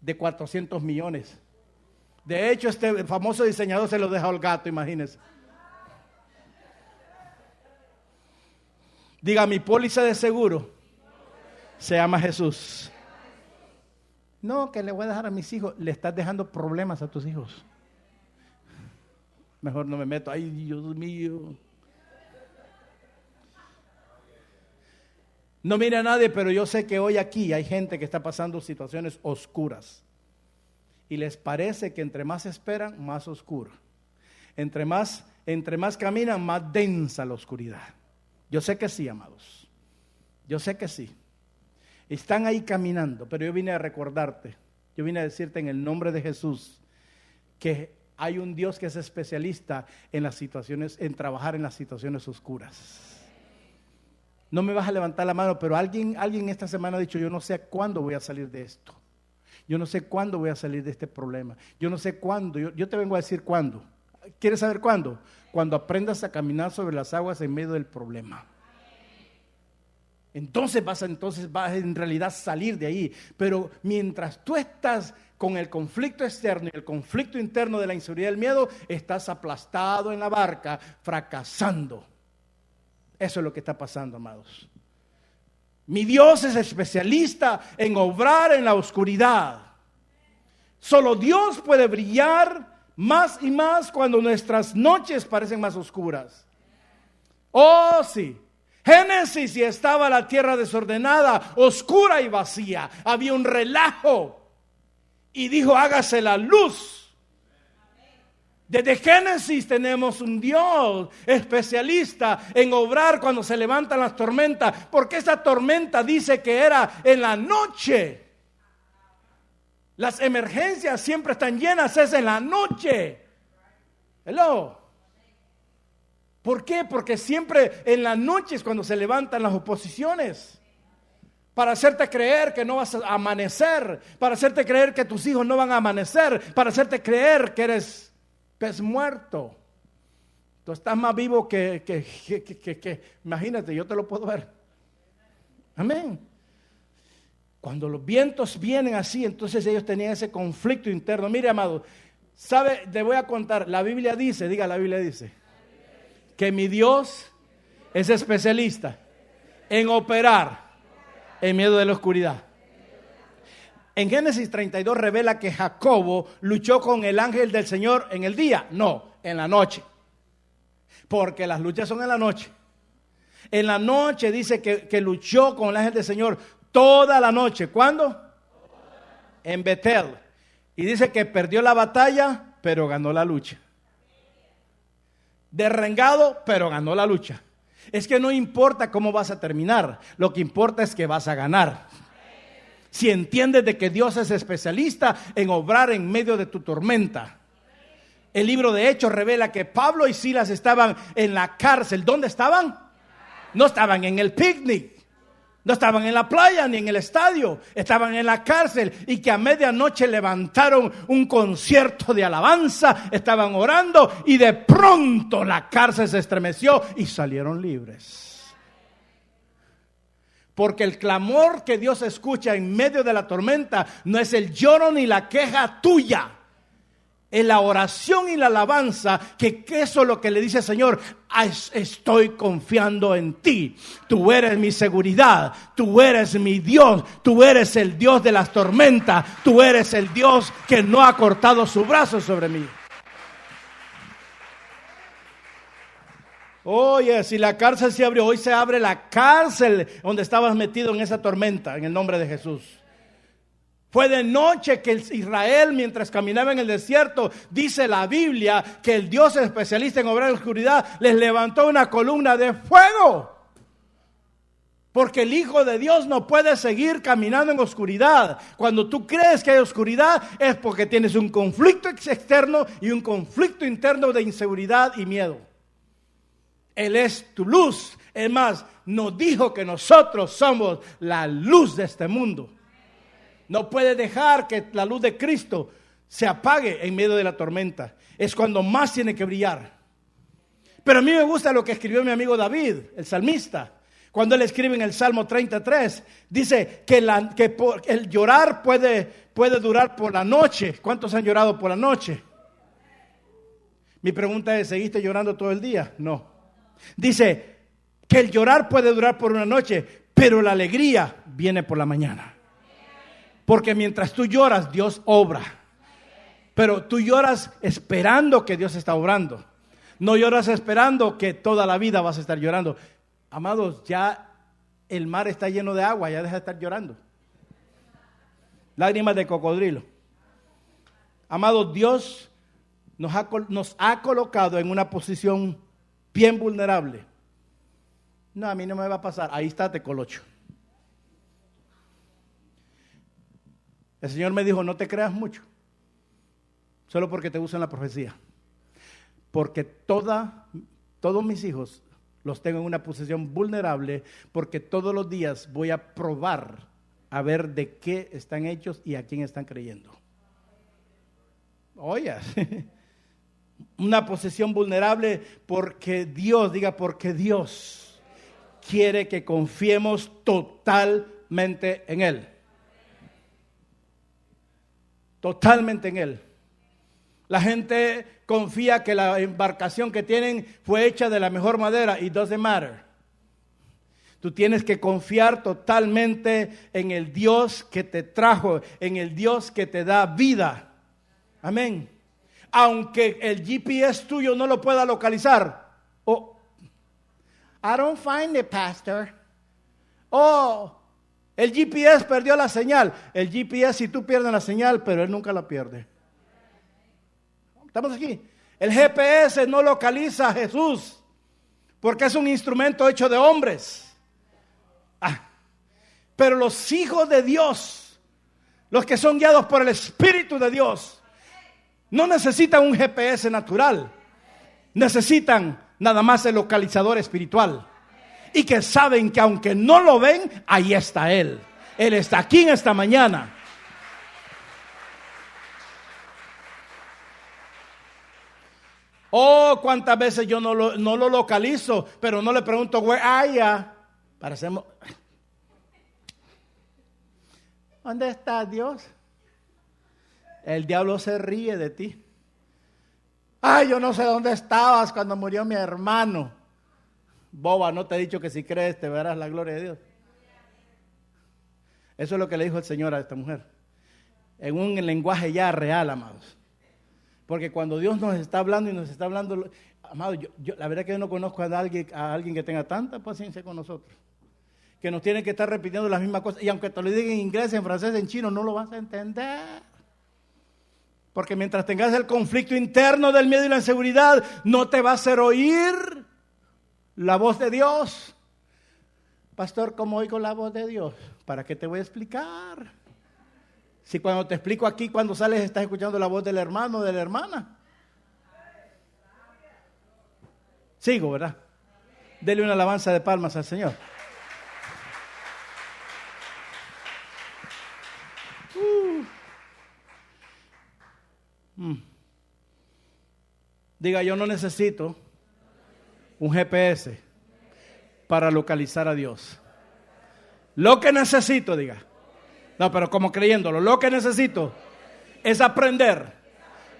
de 400 millones. De hecho, este famoso diseñador se lo dejó al gato, imagínense. Diga, mi póliza de seguro se llama Jesús. No, que le voy a dejar a mis hijos. Le estás dejando problemas a tus hijos. Mejor no me meto. Ay, Dios mío. No mire a nadie, pero yo sé que hoy aquí hay gente que está pasando situaciones oscuras. Y les parece que entre más esperan, más oscuro. Entre más caminan, más densa la oscuridad. Yo sé que sí, amados. Yo sé que sí. Están ahí caminando, pero yo vine a recordarte. Yo vine a decirte en el nombre de Jesús que hay un Dios que es especialista en las situaciones, en trabajar en las situaciones oscuras. No me vas a levantar la mano, pero alguien esta semana ha dicho, yo no sé cuándo voy a salir de esto. Yo no sé cuándo voy a salir de este problema. Yo no sé cuándo. Yo te vengo a decir cuándo. ¿Quieres saber cuándo? Cuando aprendas a caminar sobre las aguas en medio del problema. Entonces vas a en realidad salir de ahí. Pero mientras tú estás con el conflicto externo y el conflicto interno de la inseguridad y el miedo, estás aplastado en la barca, fracasando. Eso es lo que está pasando, amados. Mi Dios es especialista en obrar en la oscuridad. Solo Dios puede brillar más y más cuando nuestras noches parecen más oscuras. Oh, sí. Génesis, y estaba la tierra desordenada, oscura y vacía. Había un relajo. Y dijo, hágase la luz. Desde Génesis tenemos un Dios especialista en obrar cuando se levantan las tormentas, porque esa tormenta dice que era en la noche. Las emergencias siempre están llenas, es en la noche. Hello. ¿Por qué? Porque siempre en la noche es cuando se levantan las oposiciones. Para hacerte creer que no vas a amanecer, para hacerte creer que tus hijos no van a amanecer, para hacerte creer que eres pez muerto. Tú estás más vivo que imagínate, yo te lo puedo ver. Amén. Cuando los vientos vienen así, entonces ellos tenían ese conflicto interno. Mire, amado, ¿sabe? Te voy a contar. La Biblia dice, diga, la Biblia dice que mi Dios es especialista en operar en medio de la oscuridad. En Génesis 32 revela que Jacobo luchó con el ángel del Señor en el día. No, en la noche. Porque las luchas son en la noche. En la noche dice que luchó con el ángel del Señor toda la noche. ¿Cuándo? En Betel. Y dice que perdió la batalla, pero ganó la lucha. Derrengado, pero ganó la lucha. Es que no importa cómo vas a terminar. Lo que importa es que vas a ganar. Si entiendes de que Dios es especialista en obrar en medio de tu tormenta. El libro de Hechos revela que Pablo y Silas estaban en la cárcel. ¿Dónde estaban? No estaban en el picnic. No estaban en la playa ni en el estadio. Estaban en la cárcel y que a medianoche levantaron un concierto de alabanza. Estaban orando y de pronto la cárcel se estremeció y salieron libres. Porque el clamor que Dios escucha en medio de la tormenta no es el lloro ni la queja tuya. Es la oración y la alabanza, que eso es lo que le dice el Señor. Estoy confiando en ti. Tú eres mi seguridad. Tú eres mi Dios. Tú eres el Dios de las tormentas. Tú eres el Dios que no ha cortado su brazo sobre mí. Oye, si la cárcel se abrió, hoy se abre la cárcel donde estabas metido en esa tormenta, en el nombre de Jesús. Fue de noche que Israel, mientras caminaba en el desierto, dice la Biblia que el Dios especialista en obrar en la oscuridad les levantó una columna de fuego. Porque el Hijo de Dios no puede seguir caminando en oscuridad. Cuando tú crees que hay oscuridad es porque tienes un conflicto externo y un conflicto interno de inseguridad y miedo. Él es tu luz. Es más, nos dijo que nosotros somos la luz de este mundo. No puede dejar que la luz de Cristo se apague en medio de la tormenta. Es cuando más tiene que brillar. Pero a mí me gusta lo que escribió mi amigo David, el salmista. Cuando él escribe en el Salmo 33, dice que el llorar puede durar por la noche. ¿Cuántos han llorado por la noche? Mi pregunta es, ¿seguiste llorando todo el día? No. Dice, Que el llorar puede durar por una noche, pero la alegría viene por la mañana. Porque mientras tú lloras, Dios obra. Pero tú lloras esperando que Dios está obrando. No lloras esperando que toda la vida vas a estar llorando. Amados, ya el mar está lleno de agua, ya deja de estar llorando. Lágrimas de cocodrilo. Amados, Dios nos ha colocado en una posición bien vulnerable. No, a mí no me va a pasar. Ahí está Tecolocho. El Señor me dijo, no te creas mucho, solo porque te usan la profecía. Porque todos mis hijos los tengo en una posición vulnerable, porque todos los días voy a probar a ver de qué están hechos y a quién están creyendo. Oye, una posición vulnerable porque Dios, diga, porque Dios quiere que confiemos totalmente en Él. Totalmente en Él. La gente confía que la embarcación que tienen fue hecha de la mejor madera. It doesn't matter. Tú tienes que confiar totalmente en el Dios que te trajo, en el Dios que te da vida. Amén. Aunque el GPS tuyo no lo pueda localizar. Oh, I don't find it, pastor. Oh, el GPS perdió la señal. El GPS, si tú pierdes la señal, pero él nunca la pierde. Estamos aquí. El GPS no localiza a Jesús, porque es un instrumento hecho de hombres. Pero los hijos de Dios, los que son guiados por el Espíritu de Dios, no necesitan un GPS natural. Necesitan nada más el localizador espiritual. Y que saben que aunque no lo ven, ahí está Él. Él está aquí en esta mañana. Oh, cuántas veces yo no lo localizo, pero no le pregunto, where are you? Parecemos, ¿dónde está Dios? El diablo se ríe de ti. Ay, yo no sé dónde estabas cuando murió mi hermano. Boba, no te he dicho que si crees te verás la gloria de Dios. Eso es lo que le dijo el Señor a esta mujer. En un lenguaje ya real, amados. Porque cuando Dios nos está hablando y nos está hablando, amados, la verdad que yo no conozco a alguien que tenga tanta paciencia con nosotros. Que nos tiene que estar repitiendo las mismas cosas. Y aunque te lo diga en inglés, en francés, en chino, no lo vas a entender. Porque mientras tengas el conflicto interno del miedo y la inseguridad, no te va a hacer oír la voz de Dios. Pastor, ¿cómo oigo la voz de Dios? ¿Para qué te voy a explicar? Si cuando te explico aquí, cuando sales, estás escuchando la voz del hermano o de la hermana. Sigo, ¿verdad? Dele una alabanza de palmas al Señor. Diga, yo no necesito un GPS para localizar a Dios. Lo que necesito, diga. No, pero como creyéndolo, lo que necesito es aprender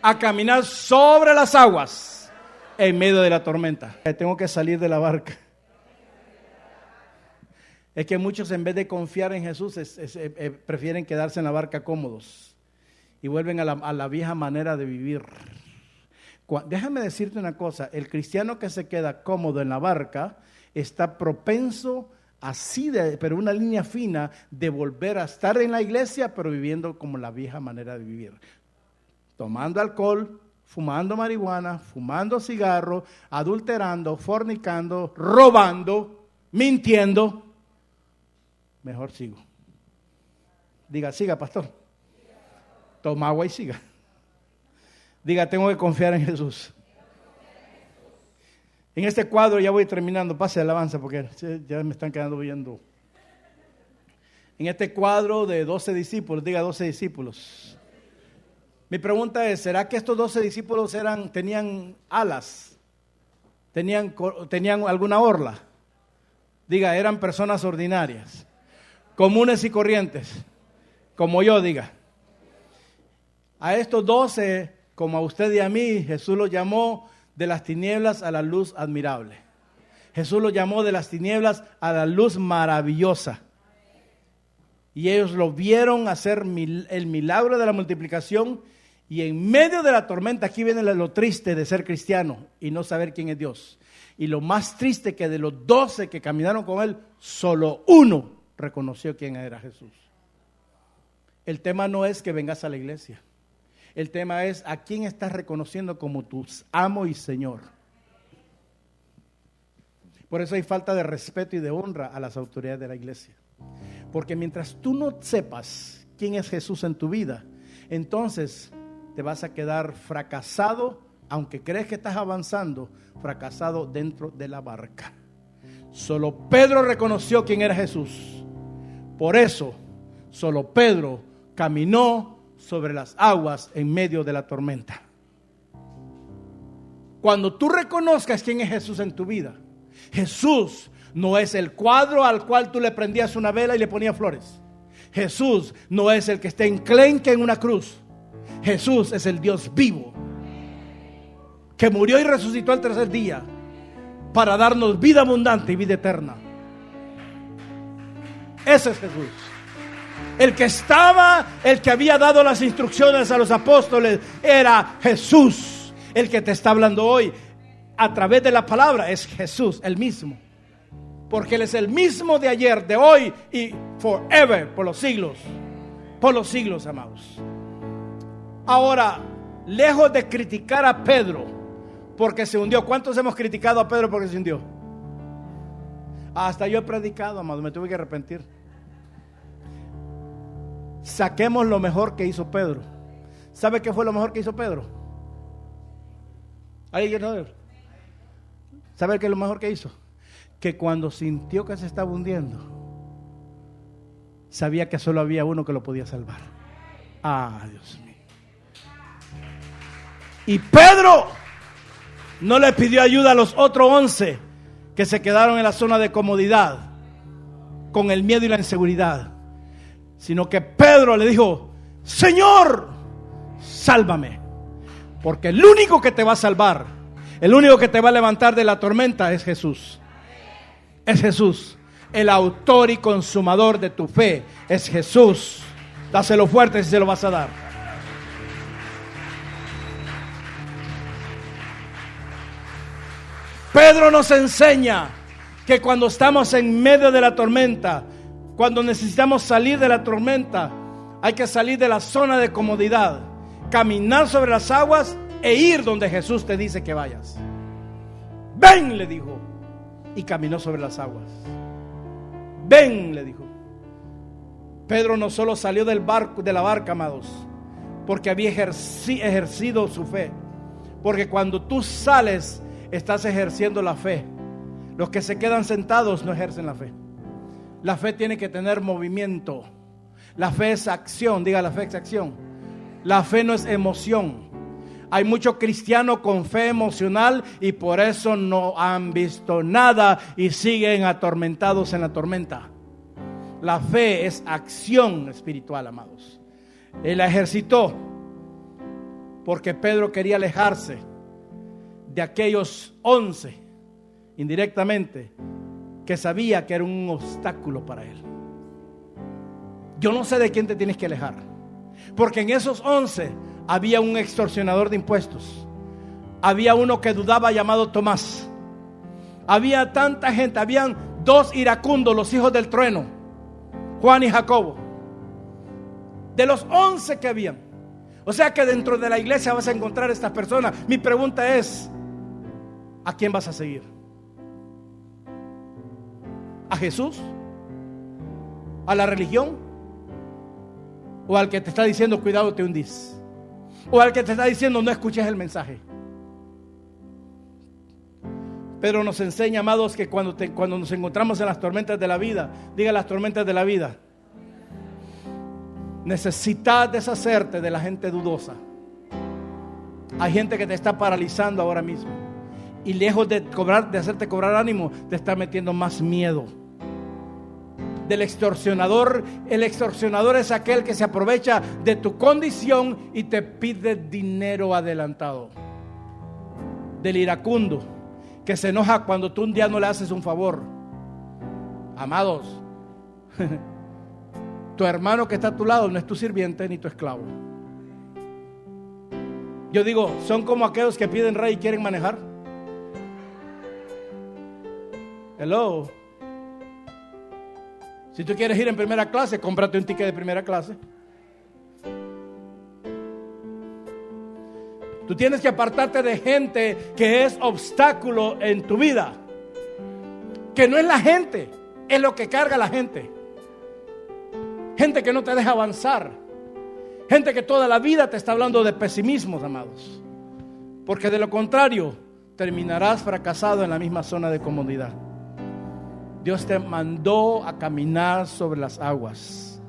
a caminar sobre las aguas en medio de la tormenta. Tengo que salir de la barca. Es que muchos, en vez de confiar en Jesús, prefieren quedarse en la barca cómodos y vuelven a la vieja manera de vivir. Déjame decirte una cosa, el cristiano que se queda cómodo en la barca está propenso pero una línea fina de volver a estar en la iglesia, pero viviendo como la vieja manera de vivir. Tomando alcohol, fumando marihuana, fumando cigarro, adulterando, fornicando, robando, mintiendo. Mejor sigo. Diga, siga, pastor. Toma agua y siga. Diga, tengo que confiar en Jesús. En este cuadro ya voy terminando, pase alabanza porque ya me están quedando viendo. En este cuadro de 12 discípulos, diga 12 discípulos. Mi pregunta es, ¿será que estos 12 discípulos tenían alas? ¿Tenían alguna orla? Diga, eran personas ordinarias, comunes y corrientes, como yo, diga. A estos 12, como a usted y a mí, Jesús los llamó de las tinieblas a la luz admirable. Jesús los llamó de las tinieblas a la luz maravillosa. Y ellos lo vieron hacer el milagro de la multiplicación. Y en medio de la tormenta, aquí viene lo triste de ser cristiano y no saber quién es Dios. Y lo más triste que de los 12 que caminaron con él, solo uno reconoció quién era Jesús. El tema no es que vengas a la iglesia. El tema es a quién estás reconociendo como tu amo y Señor. Por eso hay falta de respeto y de honra a las autoridades de la iglesia. Porque mientras tú no sepas quién es Jesús en tu vida, entonces te vas a quedar fracasado, aunque crees que estás avanzando, fracasado dentro de la barca. Solo Pedro reconoció quién era Jesús. Por eso, solo Pedro caminó sobre las aguas en medio de la tormenta. Cuando tú reconozcas quién es Jesús en tu vida, Jesús no es el cuadro al cual tú le prendías una vela y le ponías flores. Jesús no es el que está enclenque en una cruz. Jesús es el Dios vivo, que murió y resucitó al tercer día para darnos vida abundante y vida eterna. Ese es Jesús. El que había dado las instrucciones a los apóstoles era Jesús. El que te está hablando hoy a través de la palabra es Jesús, el mismo. Porque Él es el mismo de ayer, de hoy y forever, por los siglos, amados. Ahora, lejos de criticar a Pedro porque se hundió. ¿Cuántos hemos criticado a Pedro porque se hundió? Hasta yo he predicado, amado, me tuve que arrepentir. Saquemos lo mejor que hizo Pedro. ¿Sabe qué fue lo mejor que hizo Pedro? ¿Alguien quiere saber? ¿Sabe qué es lo mejor que hizo? Que cuando sintió que se estaba hundiendo, sabía que solo había uno que lo podía salvar. Dios mío. Y Pedro no le pidió ayuda a los otros 11 que se quedaron en la zona de comodidad con el miedo y la inseguridad, sino que Pedro le dijo: Señor, sálvame, porque el único que te va a salvar, el único que te va a levantar de la tormenta es Jesús. Es Jesús, el autor y consumador de tu fe. Es Jesús. Dáselo fuerte si se lo vas a dar. Pedro nos enseña que cuando estamos en medio de la tormenta, cuando necesitamos salir de la tormenta, hay que salir de la zona de comodidad, caminar sobre las aguas e ir donde Jesús te dice que vayas. Ven, le dijo, y caminó sobre las aguas. Ven, le dijo. Pedro no solo salió de la barca, amados, porque había ejercido su fe. Porque cuando tú sales, estás ejerciendo la fe. Los que se quedan sentados no ejercen la fe. La fe tiene que tener movimiento. La fe es acción. Diga, la fe es acción. La fe no es emoción. Hay muchos cristianos con fe emocional y por eso no han visto nada y siguen atormentados en la tormenta. La fe es acción espiritual, amados. Él la ejercitó porque Pedro quería alejarse de aquellos 11 indirectamente que sabía que era un obstáculo para él. Yo no sé de quién te tienes que alejar, porque en esos 11 había un extorsionador de impuestos, había uno que dudaba llamado Tomás, había tanta gente, habían 2 iracundos, los hijos del trueno, Juan y Jacobo, de los 11 que habían. O sea que dentro de la iglesia vas a encontrar estas personas. Mi pregunta es: ¿a quién vas a seguir? ¿A Jesús? ¿A la religión? ¿O al que te está diciendo cuidado te hundís? ¿O al que te está diciendo no escuches el mensaje? Pedro nos enseña, amados, que cuando nos encontramos en las tormentas de la vida, diga las tormentas de la vida, necesitas deshacerte de la gente dudosa. Hay gente que te está paralizando ahora mismo. Y lejos de hacerte cobrar ánimo, te está metiendo más miedo. Del extorsionador. El extorsionador es aquel que se aprovecha de tu condición y te pide dinero adelantado. Del iracundo, que se enoja cuando tú un día no le haces un favor. Amados, tu hermano que está a tu lado no es tu sirviente ni tu esclavo. Yo digo, son como aquellos que piden rey y quieren manejar. Hello. Si tú quieres ir en primera clase, cómprate un ticket de primera clase. Tú tienes que apartarte de gente que es obstáculo en tu vida. Que no es la gente, es lo que carga la gente. Gente que no te deja avanzar. Gente que toda la vida te está hablando de pesimismos, amados. Porque de lo contrario, terminarás fracasado en la misma zona de comodidad. Dios te mandó a caminar sobre las aguas.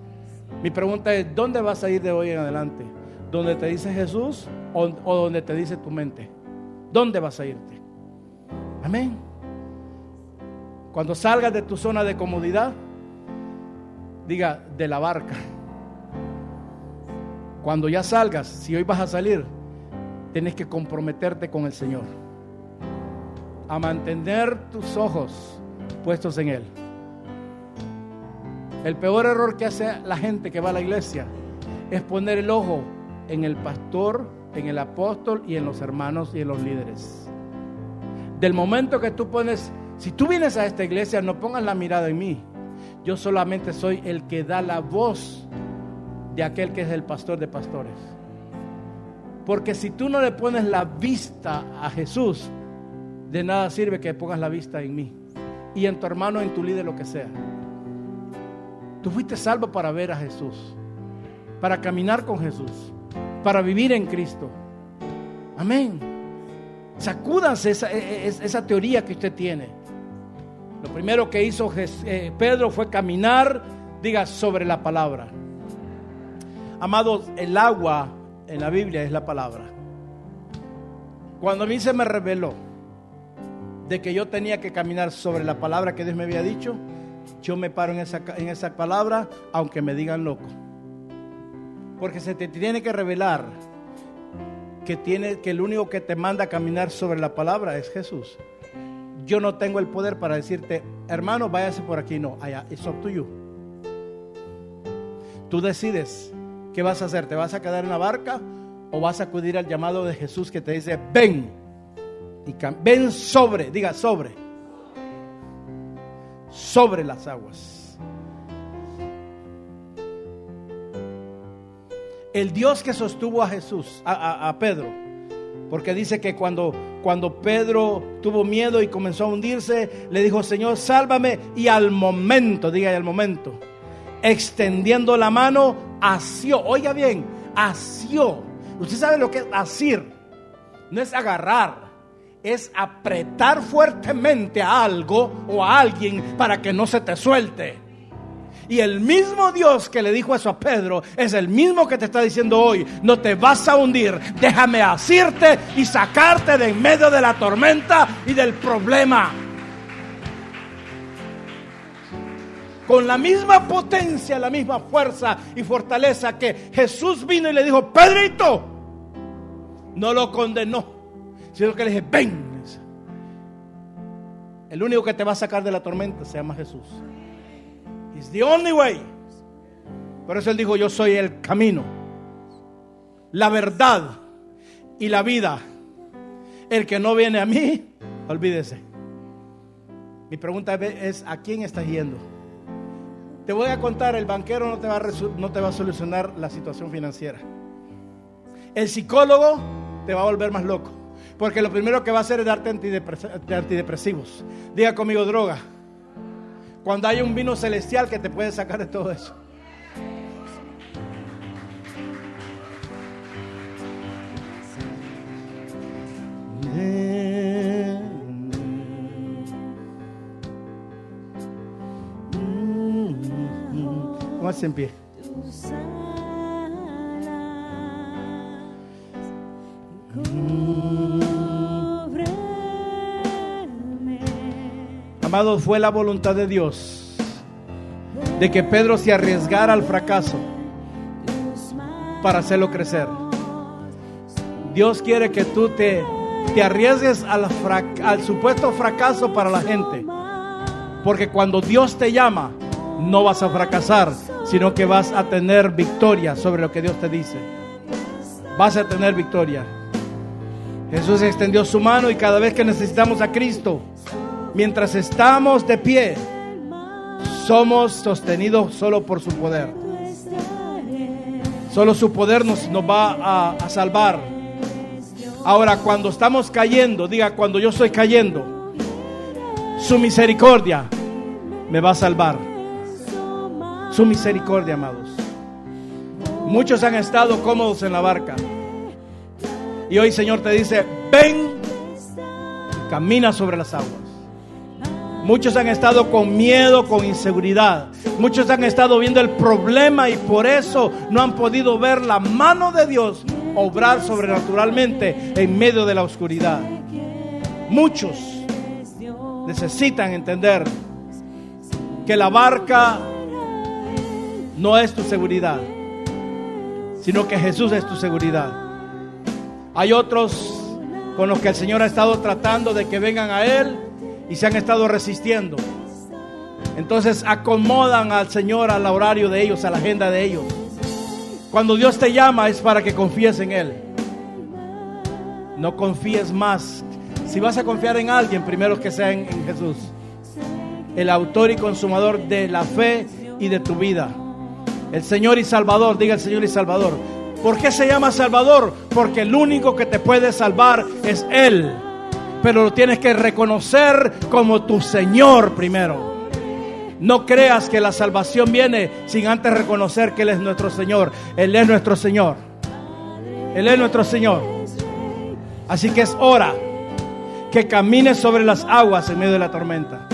Mi pregunta es, ¿dónde vas a ir de hoy en adelante? ¿Dónde te dice Jesús o donde te dice tu mente? ¿Dónde vas a irte? Amén. Cuando salgas de tu zona de comodidad, diga, de la barca. Cuando ya salgas, si hoy vas a salir, tienes que comprometerte con el Señor a mantener tus ojos puestos en Él. El peor error que hace la gente que va a la iglesia es poner el ojo en el pastor, en el apóstol y en los hermanos y en los líderes. Del momento que tú pones, si tú vienes a esta iglesia, no pongas la mirada en mí. Yo solamente soy el que da la voz de aquel que es el pastor de pastores. Porque si tú no le pones la vista a Jesús, de nada sirve que pongas la vista en mí y en tu hermano, en tu líder, lo que sea. Tú fuiste salvo para ver a Jesús, para caminar con Jesús, para vivir en Cristo. Amén. Sacúdanse esa teoría que usted tiene. Lo primero que hizo Pedro fue caminar, diga, sobre la palabra. Amados, el agua en la Biblia es la palabra. Cuando a mí se me reveló de que yo tenía que caminar sobre la palabra que Dios me había dicho, yo me paro en esa palabra, aunque me digan loco. Porque se te tiene que revelar que el único que te manda a caminar sobre la palabra es Jesús. Yo no tengo el poder para decirte, hermano, váyase por aquí. No, allá, it's up to you. Tú decides qué vas a hacer. ¿Te vas a quedar en la barca o vas a acudir al llamado de Jesús que te dice, ven? Y ven sobre, diga sobre las aguas. El Dios que sostuvo a Jesús, a Pedro, porque dice que cuando Pedro tuvo miedo y comenzó a hundirse, le dijo, Señor, sálvame, y al momento, diga, y al momento, extendiendo la mano, asió. Oiga bien, asió. Usted sabe lo que es asir. No es agarrar, es apretar fuertemente a algo o a alguien para que no se te suelte. Y el mismo Dios que le dijo eso a Pedro es el mismo que te está diciendo hoy, no te vas a hundir, déjame asirte y sacarte de en medio de la tormenta y del problema. Con la misma potencia, la misma fuerza y fortaleza que Jesús vino y le dijo, Pedrito, no lo condenó, sino que le dije, ven. El único que te va a sacar de la tormenta se llama Jesús. He's the only way. Por eso Él dijo, yo soy el camino, la verdad y la vida. El que no viene a mí, olvídese. Mi pregunta es, ¿a quién estás yendo? Te voy a contar, el banquero no te va a solucionar la situación financiera. El psicólogo te va a volver más loco, porque lo primero que va a hacer es darte antidepresivos. Diga conmigo, droga. Cuando hay un vino celestial que te puede sacar de todo eso. Póngase en pie. Amados, fue la voluntad de Dios de que Pedro se arriesgara al fracaso para hacerlo crecer. Dios quiere que tú te te arriesgues al supuesto fracaso para la gente. Porque cuando Dios te llama, no vas a fracasar, sino que vas a tener victoria sobre lo que Dios te dice. Vas a tener victoria. Jesús extendió su mano y cada vez que necesitamos a Cristo, mientras estamos de pie, somos sostenidos solo por su poder. Solo su poder nos va a salvar. Ahora, cuando estamos cayendo, diga: cuando yo estoy cayendo, su misericordia me va a salvar. Su misericordia, amados. Muchos han estado cómodos en la barca y hoy el Señor te dice: ven y camina sobre las aguas. Muchos han estado con miedo, con inseguridad. Muchos han estado viendo el problema y por eso no han podido ver la mano de Dios obrar sobrenaturalmente en medio de la oscuridad. Muchos necesitan entender que la barca no es tu seguridad, sino que Jesús es tu seguridad. Hay otros con los que el Señor ha estado tratando de que vengan a Él y se han estado resistiendo. Entonces acomodan al Señor al horario de ellos, a la agenda de ellos. Cuando Dios te llama es para que confíes en Él. No confíes más. Si vas a confiar en alguien, primero que sea en Jesús, el autor y consumador de la fe y de tu vida. El Señor y Salvador. Diga: el Señor y Salvador. ¿Por qué se llama Salvador? Porque el único que te puede salvar es Él. Pero lo tienes que reconocer como tu Señor primero. No creas que la salvación viene sin antes reconocer que Él es nuestro Señor. Él es nuestro Señor. Él es nuestro Señor. Así que es hora que camines sobre las aguas en medio de la tormenta.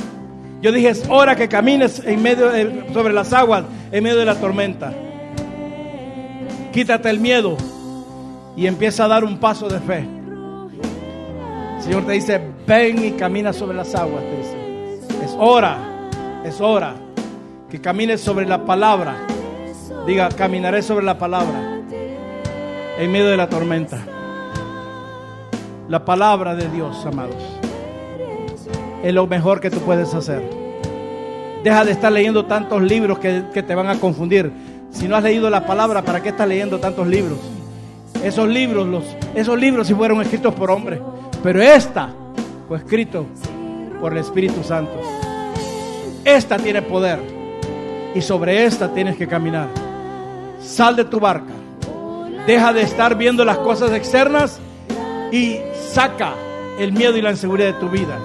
Yo dije: es hora que camines sobre las aguas en medio de la tormenta. Quítate el miedo y empieza a dar un paso de fe. El Señor te dice: ven y camina sobre las aguas. Te dice: es hora que camines sobre la palabra. Diga: caminaré sobre la palabra en medio de la tormenta. La palabra de Dios, amados, es lo mejor que tú puedes hacer. Deja de estar leyendo tantos libros que te van a confundir. Si no has leído la palabra, ¿para qué estás leyendo tantos libros? Esos libros sí fueron escritos por hombres, pero esta fue escrito por el Espíritu Santo. Esta tiene poder y sobre esta tienes que caminar. Sal de tu barca. Deja de estar viendo las cosas externas y saca el miedo y la inseguridad de tu vida,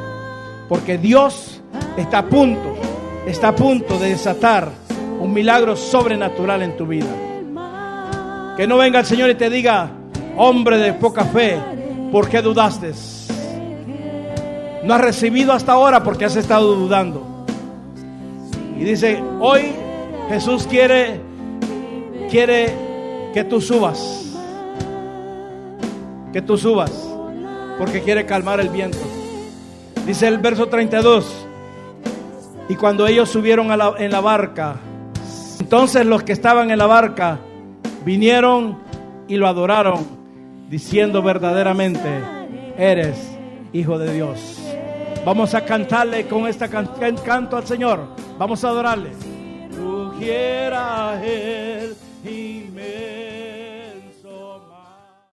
porque Dios está a punto de desatar un milagro sobrenatural en tu vida. Que no venga el Señor y te diga: hombre de poca fe, ¿por qué dudaste? No has recibido hasta ahora porque has estado dudando. Y dice: hoy Jesús quiere que tú subas. Que tú subas, porque quiere calmar el viento. Dice el verso 32: y cuando ellos subieron en la barca, entonces los que estaban en la barca vinieron y lo adoraron, diciendo: verdaderamente eres Hijo de Dios. Vamos a cantarle con este canto al Señor. Vamos a adorarle. Tú quieras